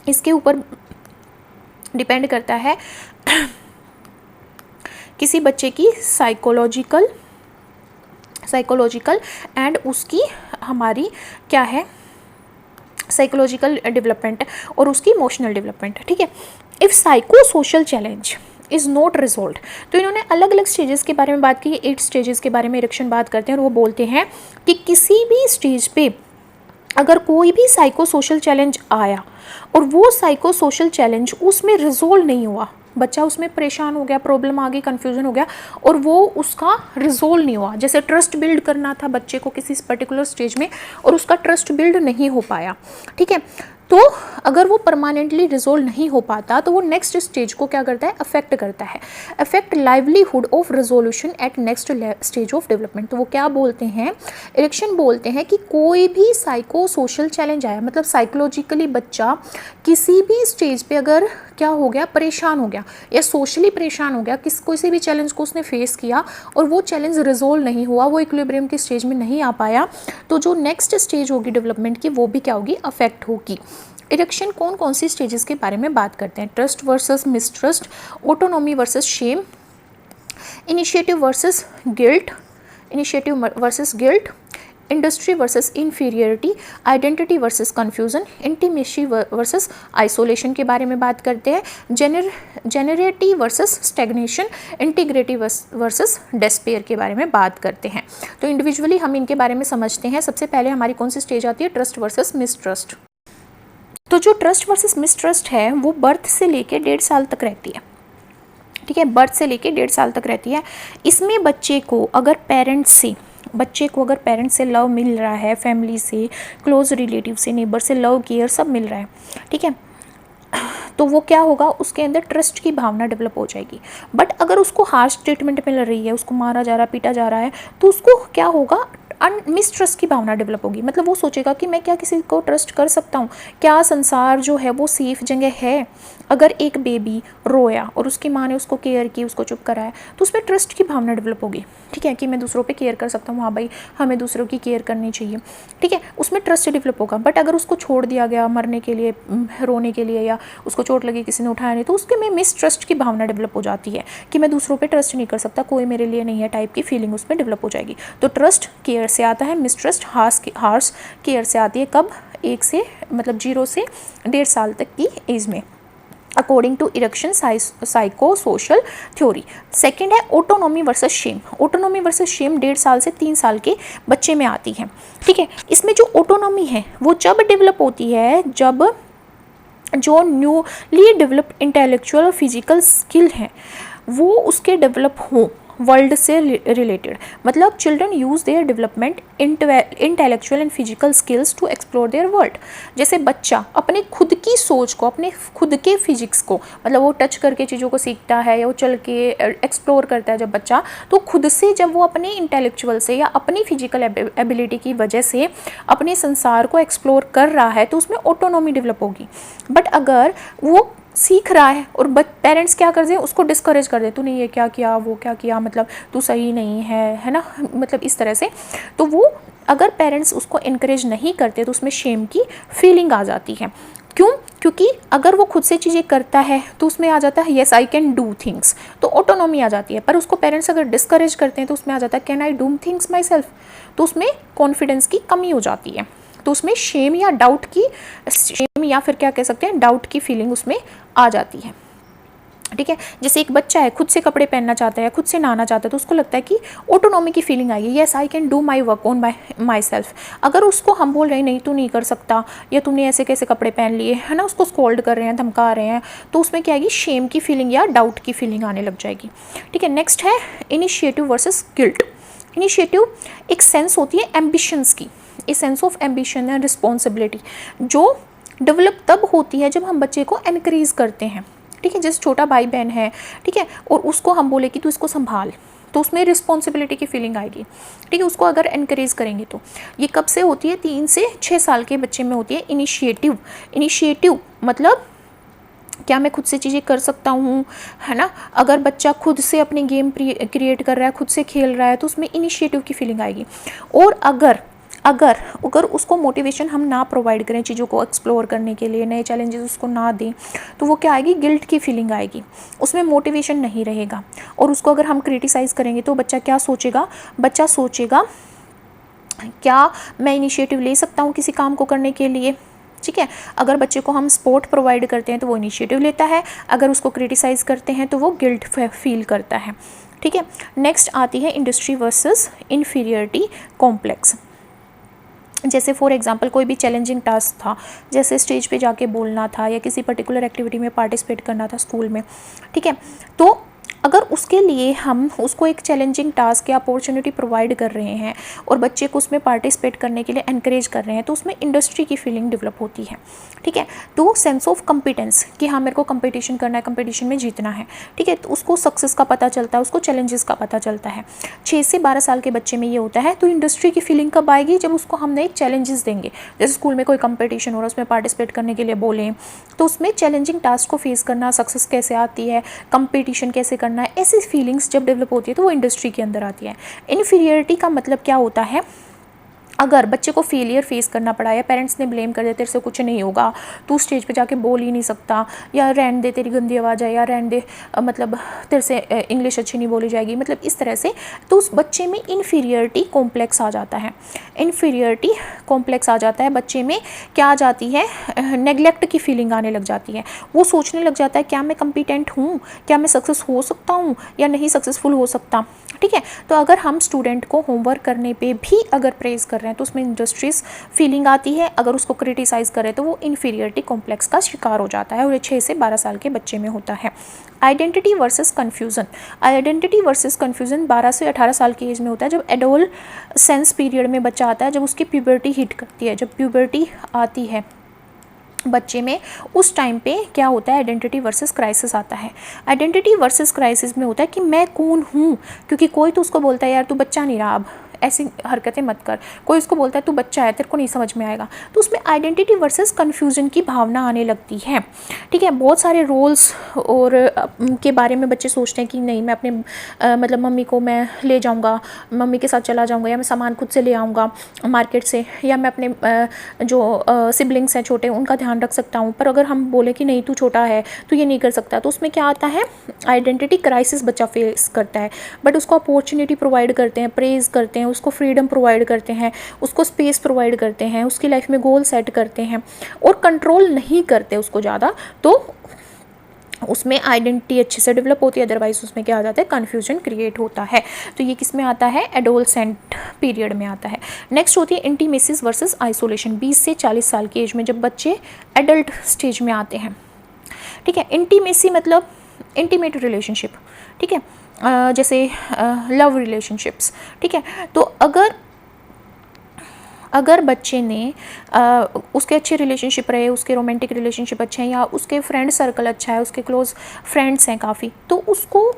इसके ऊपर डिपेंड करता है किसी बच्चे की साइकोलॉजिकल एंड उसकी हमारी क्या है, साइकोलॉजिकल डेवलपमेंट और उसकी इमोशनल डेवलपमेंट, ठीक है। If psycho social challenge is not resolve, तो इन्होंने अलग अलग स्टेजेस के बारे में बात की, 8 स्टेजेस के बारे में इरेक्शन बात करते हैं। और वो बोलते हैं कि किसी भी स्टेज पे अगर कोई भी साइको सोशल चैलेंज आया और वो साइको सोशल चैलेंज उसमें रिजोल्व नहीं हुआ, बच्चा उसमें परेशान हो गया, प्रॉब्लम आ गई, कन्फ्यूजन हो गया और वो उसका रिजोल्व नहीं हुआ। जैसे ट्रस्ट बिल्ड करना था बच्चे को किसी पर्टिकुलर स्टेज में और उसका ट्रस्ट बिल्ड नहीं हो पाया, ठीक है। तो अगर वो परमानेंटली रिजोल्व नहीं हो पाता तो वो नेक्स्ट स्टेज को क्या करता है, अफेक्ट करता है, affect livelihood of resolution at next stage of development. तो वो क्या बोलते हैं, इरेक्शन बोलते हैं कि कोई भी साइको सोशल चैलेंज आया, मतलब साइकोलॉजिकली बच्चा किसी भी स्टेज पे अगर क्या हो गया, परेशान हो गया या सोशली परेशान हो गया, किसी भी चैलेंज को उसने फेस किया और वो चैलेंज रिजोल्व नहीं हुआ, वो इक्विलिब्रियम की स्टेज में नहीं आ पाया, तो जो नेक्स्ट स्टेज होगी डेवलपमेंट की वो भी क्या होगी, अफेक्ट होगी। इरेक्शन कौन कौन सी स्टेजेस के बारे में बात करते हैं, trust versus mistrust, autonomy versus shame, initiative versus guilt, industry versus inferiority, identity versus confusion, intimacy versus isolation के बारे में बात करते हैं, generativity versus stagnation, integrity versus despair के बारे में बात करते हैं। तो इंडिविजुअली हम इनके बारे में समझते हैं। सबसे पहले हमारी कौन सी स्टेज आती है, ट्रस्ट वर्सेस मिसट्रस्ट। तो जो ट्रस्ट वर्सेस मिसट्रस्ट है वो बर्थ से लेके 1.5 साल तक रहती है, ठीक है, बर्थ से लेके 1.5 साल तक रहती है। इसमें बच्चे को अगर पेरेंट्स से लव मिल रहा है, फैमिली से, क्लोज रिलेटिव से, नेबर से लव केयर सब मिल रहा है, ठीक है, तो वो क्या होगा, उसके अंदर ट्रस्ट की भावना डेवलप हो जाएगी। बट अगर उसको हार्श ट्रीटमेंट मिल रही है, उसको मारा जा रहा है, पीटा जा रहा है, तो उसको क्या होगा, मिसट्रस्ट की भावना डेवलप होगी। मतलब वो सोचेगा कि मैं क्या किसी को ट्रस्ट कर सकता हूँ, क्या संसार जो है वो सेफ जगह है। अगर एक बेबी रोया और उसकी माँ ने उसको केयर की, उसको चुप कराया, तो उसमें ट्रस्ट की भावना डेवलप होगी, ठीक है, कि मैं दूसरों पे केयर कर सकता हूँ, हाँ भाई हमें दूसरों की केयर करनी चाहिए, ठीक है, उसमें ट्रस्ट डेवलप होगा। बट अगर उसको छोड़ दिया गया मरने के लिए, रोने के लिए, या उसको चोट लगी किसी ने उठाया नहीं, तो उसके में मिसट्रस्ट की भावना डेवलप हो जाती है कि मैं दूसरों पर ट्रस्ट नहीं कर सकता, कोई मेरे लिए नहीं है टाइप की फीलिंग उसमें डेवलप हो जाएगी। तो ट्रस्ट केयर से आता है, मिसट्रस्ट हार्श केयर से आती है। कब, 0 से 1.5 साल तक की एज में, according to Erikson psychosocial theory. Second है autonomy versus shame. Autonomy versus shame 1.5 साल से 3 साल के बच्चे में आती है, ठीक है। इसमें जो ऑटोनॉमी है वो जब डेवलप होती है जब जो न्यूली डेवलप्ड इंटेलेक्चुअल और फिजिकल स्किल हैं वो उसके डेवलप हो वर्ल्ड से रिलेटेड। मतलब children use their development intellectual and physical skills to explore their world. जैसे बच्चा अपने खुद की सोच को, अपने खुद के फिजिक्स को, मतलब वो टच करके चीज़ों को सीखता है या वो चल के एक्सप्लोर करता है जब बच्चा, तो खुद से जब वो अपने इंटेलेक्चुअल से या अपनी फिजिकल एबिलिटी की वजह से अपने संसार को एक्सप्लोर कर रहा है तो उसमें ऑटोनॉमी डेवलप होगी। बट अगर वो सीख रहा है और पेरेंट्स क्या कर दें, उसको डिस्करेज कर दे, तूने ये क्या किया, वो क्या किया, मतलब तू सही नहीं है ना, मतलब इस तरह से, तो वो अगर पेरेंट्स उसको इनकरेज नहीं करते तो उसमें शेम की फीलिंग आ जाती है। क्यों? क्योंकि अगर वो खुद से चीज़ें करता है तो उसमें आ जाता है yes I can do things, तो ऑटोनॉमी आ जाती है। पर उसको पेरेंट्स अगर डिस्करेज करते हैं तो उसमें आ जाता है can I do things my self, तो उसमें कॉन्फिडेंस की कमी हो जाती है। तो उसमें शेम या फिर क्या कह सकते हैं, डाउट की फीलिंग उसमें आ जाती है। ठीक है, जैसे एक बच्चा है, खुद से कपड़े पहनना चाहता है, खुद से नहाना चाहता है, तो उसको लगता है कि ऑटोनॉमी की फीलिंग आएगी, yes I can do my work on my self. अगर उसको हम बोल रहे हैं नहीं तू नहीं कर सकता, या तूने ऐसे कैसे कपड़े पहन लिए, है ना, उसको स्कोल्ड कर रहे हैं, धमका रहे हैं, तो उसमें क्या आएगी, शेम की फीलिंग या डाउट की फीलिंग आने लग जाएगी। ठीक है, नेक्स्ट है इनिशिएटिव वर्सेस गिल्ट। इनिशिएटिव एक सेंस होती है एम्बिशंस की, a sense of ambition and responsibility, जो डेवलप तब होती है जब हम बच्चे को एनकरेज करते हैं। ठीक है, जैसे छोटा भाई बहन है, ठीक है, और उसको हम बोले कि तू इसको संभाल, तो उसमें रिस्पॉन्सिबिलिटी की फीलिंग आएगी। ठीक है, उसको अगर एनकरेज करेंगे तो ये कब से होती है, 3 से 6 साल के बच्चे में होती है इनिशिएटिव मतलब क्या मैं खुद से चीज़ें कर सकता हूँ, है ना। अगर बच्चा खुद से अपने गेम क्रिएट कर रहा है, खुद से खेल रहा है, तो उसमें इनिशिएटिव की फीलिंग आएगी। और अगर उसको मोटिवेशन हम ना प्रोवाइड करें चीज़ों को एक्सप्लोर करने के लिए, नए चैलेंजेस उसको ना दें, तो वो क्या आएगी, गिल्ट की फीलिंग आएगी, उसमें मोटिवेशन नहीं रहेगा। और उसको अगर हम क्रिटिसाइज़ करेंगे तो बच्चा क्या सोचेगा, बच्चा सोचेगा क्या मैं इनिशिएटिव ले सकता हूँ किसी काम को करने के लिए। ठीक है, अगर बच्चे को हम सपोर्ट प्रोवाइड करते हैं तो वो इनिशिएटिव लेता है, अगर उसको क्रिटिसाइज़ करते हैं तो वो गिल्ट फील करता है। ठीक है, नेक्स्ट आती है इंडस्ट्री वर्सेस इन्फीरियरिटी कॉम्प्लेक्स। जैसे फॉर एग्जांपल कोई भी चैलेंजिंग टास्क था, जैसे स्टेज पे जाके बोलना था या किसी पर्टिकुलर एक्टिविटी में पार्टिसिपेट करना था स्कूल में। ठीक है, तो अगर उसके लिए हम उसको एक चैलेंजिंग टास्क या अपॉर्चुनिटी प्रोवाइड कर रहे हैं और बच्चे को उसमें पार्टिसिपेट करने के लिए एनकरेज कर रहे हैं, तो उसमें इंडस्ट्री की फीलिंग डेवलप होती है। ठीक है, तो सेंस ऑफ कॉम्पिटेंस कि हाँ मेरे को कंपटीशन करना है, कंपटीशन में जीतना है। ठीक है, तो उसको सक्सेस का पता चलता है, उसको चैलेंजेस का पता चलता है। 6 से 12 साल के बच्चे में ये होता है। तो इंडस्ट्री की फीलिंग कब आएगी, जब उसको हमने चैलेंजेस देंगे। जैसे स्कूल में कोई कंपटीशन हो रहा है, उसमें पार्टिसिपेट करने के लिए बोलें, तो उसमें चैलेंजिंग टास्क को फेस करना, सक्सेस कैसे आती है, कंपटीशन कैसे करना है, ऐसी फीलिंग्स जब डेवलप होती है तो वो इंडस्ट्री के अंदर आती है। इन्फीरियरिटी का मतलब क्या होता है, अगर बच्चे को फेलियर फेस करना पड़ा या पेरेंट्स ने ब्लेम कर दिया तेरे से कुछ नहीं होगा, तू स्टेज पे जाके बोल ही नहीं सकता, या रहने दे तेरी गंदी आवाज़ है, या रहने दे मतलब तेरे से इंग्लिश अच्छी नहीं बोली जाएगी, मतलब इस तरह से, तो उस बच्चे में इन्फीरियरिटी कॉम्प्लेक्स आ जाता है। इन्फीरियरिटी कॉम्प्लेक्स आ जाता है बच्चे में, क्या आ जाती है, नेगलेक्ट की फीलिंग आने लग जाती है। वो सोचने लग जाता है क्या मैं कम्पिटेंट हूँ, क्या मैं सक्सेस हो सकता हूँ या नहीं सक्सेसफुल हो सकता। ठीक है, तो अगर हम स्टूडेंट को होमवर्क करने पे भी अगर प्रेज कर रहे हैं तो उसमें इंडस्ट्रीज फीलिंग आती है, अगर उसको क्रिटिसाइज़ करें तो वो इन्फीरियरिटी कॉम्प्लेक्स का शिकार हो जाता है, और ये 6 से 12 साल के बच्चे में होता है। Identity versus confusion. Identity versus confusion 12 से 18 साल की एज में होता है, जब एडोलसेंस पीरियड में बच्चा आता है, जब उसकी प्यूबर्टी हिट करती है, जब प्यूबर्टी आती है बच्चे में, उस टाइम पे क्या होता है, आइडेंटिटी वर्सेस क्राइसिस आता है। आइडेंटिटी वर्सेस क्राइसिस में होता है कि मैं कौन हूँ, क्योंकि कोई तो उसको बोलता है यार तू बच्चा नहीं रहा, अब ऐसी हरकतें मत कर, कोई उसको बोलता है तू बच्चा है, तेरे को नहीं समझ में आएगा, तो उसमें आइडेंटिटी वर्सेस कन्फ्यूजन की भावना आने लगती है। ठीक है, बहुत सारे रोल्स और के बारे में बच्चे सोचते हैं कि नहीं मैं अपने मतलब मम्मी को मैं ले जाऊंगा, मम्मी के साथ चला जाऊंगा, या मैं सामान खुद से ले आऊँगा मार्केट से, या मैं अपने जो सिबलिंग्स हैं छोटे उनका ध्यान रख सकता हूँ। पर अगर हम बोले कि नहीं तू छोटा है, तू ये नहीं कर सकता, तो उसमें क्या आता है, आइडेंटिटी क्राइसिस बच्चा फेस करता है। बट उसको अपॉर्चुनिटी प्रोवाइड करते हैं, प्रेज करते हैं, उसको फ्रीडम प्रोवाइड करते हैं, उसको स्पेस प्रोवाइड करते हैं, उसकी लाइफ में गोल सेट करते हैं और कंट्रोल नहीं करते उसको ज़्यादा, तो उसमें आइडेंटिटी अच्छे से डेवलप होती है। अदरवाइज उसमें क्या आ जाता है, कन्फ्यूजन क्रिएट होता है। तो ये किस में आता है, एडोलसेंट पीरियड में आता है। नेक्स्ट होती है इंटीमेसीज वर्सेस आइसोलेशन। 20 से 40 साल की एज में जब बच्चे एडल्ट स्टेज में आते हैं। ठीक है, इंटीमेसी मतलब इंटीमेट रिलेशनशिप। ठीक है, जैसे लव रिलेशनशिप्स। ठीक है, तो अगर बच्चे ने उसके अच्छे रिलेशनशिप रहे, उसके रोमांटिक रिलेशनशिप अच्छे हैं, या उसके फ्रेंड सर्कल अच्छा है, उसके क्लोज फ्रेंड्स हैं काफ़ी, तो उसको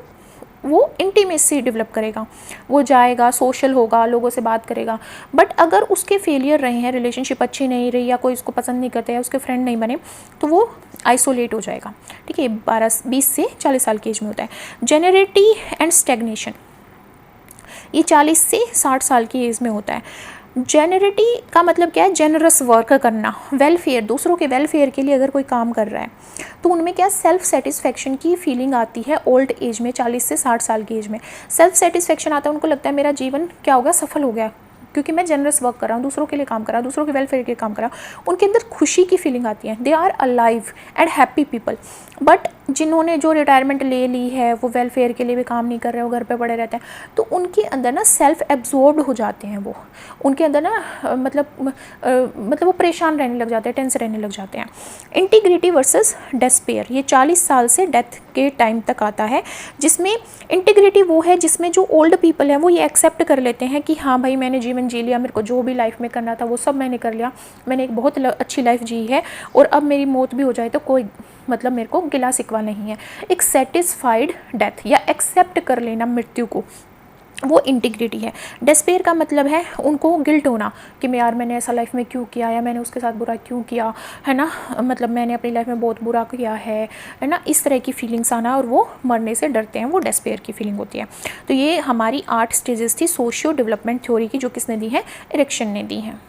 वो इंटीमेसी डेवलप करेगा, वो जाएगा, सोशल होगा, लोगों से बात करेगा। बट अगर उसके फेलियर रहे हैं, रिलेशनशिप अच्छी नहीं रही, या कोई उसको पसंद नहीं करता, या उसके फ्रेंड नहीं बने, तो वो आइसोलेट हो जाएगा। ठीक है, 20 से 40 साल की एज में होता है। जेनरेटी एंड स्टैग्नेशन, ये 40 से 60 साल की एज में होता है। जेनरिटी का मतलब क्या है, जेनरस वर्क करना, वेलफेयर, दूसरों के वेलफेयर के लिए अगर कोई काम कर रहा है, तो उनमें क्या सेल्फ सेटिस्फेक्शन की फीलिंग आती है ओल्ड एज में, 40 से 60 साल की एज में। सेल्फ सेटिस्फेक्शन आता है, उनको लगता है मेरा जीवन क्या हो गया, सफल हो गया, क्योंकि मैं जनरस वर्क कर रहा हूँ, दूसरों के लिए काम कर रहा हूँ, दूसरों के वेलफेयर के लिए काम कर रहा हूँ, उनके अंदर खुशी की फीलिंग आती है। They are alive and happy people. But जिन्होंने जो रिटायरमेंट ले ली है वो वेलफेयर के लिए भी काम नहीं कर रहे, वो घर पे पड़े रहते हैं, तो उनके अंदर ना सेल्फ एब्जॉर्ब्ड हो जाते हैं। वो उनके अंदर ना मतलब वो परेशान रहने लग जाते हैं, टेंस रहने लग जाते हैं। इंटीग्रिटी वर्सेस डेस्पेयर, ये 40 साल से डेथ के टाइम तक आता है, जिसमें इंटीग्रिटी वो है जिसमें जो ओल्ड पीपल हैं वो ये एक्सेप्ट कर लेते हैं कि हाँ भाई मैंने जीवन जी लिया, मेरे को जो भी लाइफ में करना था वो सब मैंने कर लिया, मैंने एक बहुत अच्छी लाइफ जी है और अब मेरी मौत भी हो जाए तो कोई मतलब मेरे को गिला सिकवा नहीं है। एक सेटिस्फाइड डेथ या एक्सेप्ट कर लेना मृत्यु को, वो इंटीग्रिटी है। डेस्पेयर का मतलब है उनको गिल्ट होना कि मैं यार मैंने ऐसा लाइफ में क्यों किया, या मैंने उसके साथ बुरा क्यों किया, है ना, मतलब मैंने अपनी लाइफ में बहुत बुरा किया है ना, इस तरह की फीलिंग्स आना, और वो मरने से डरते हैं, वो डेस्पेयर की फीलिंग होती है। तो ये हमारी 8 स्टेजेस थी सोशियो डेवलपमेंट थ्योरी की, जो किसने दी है, एरिक्सन ने दी है।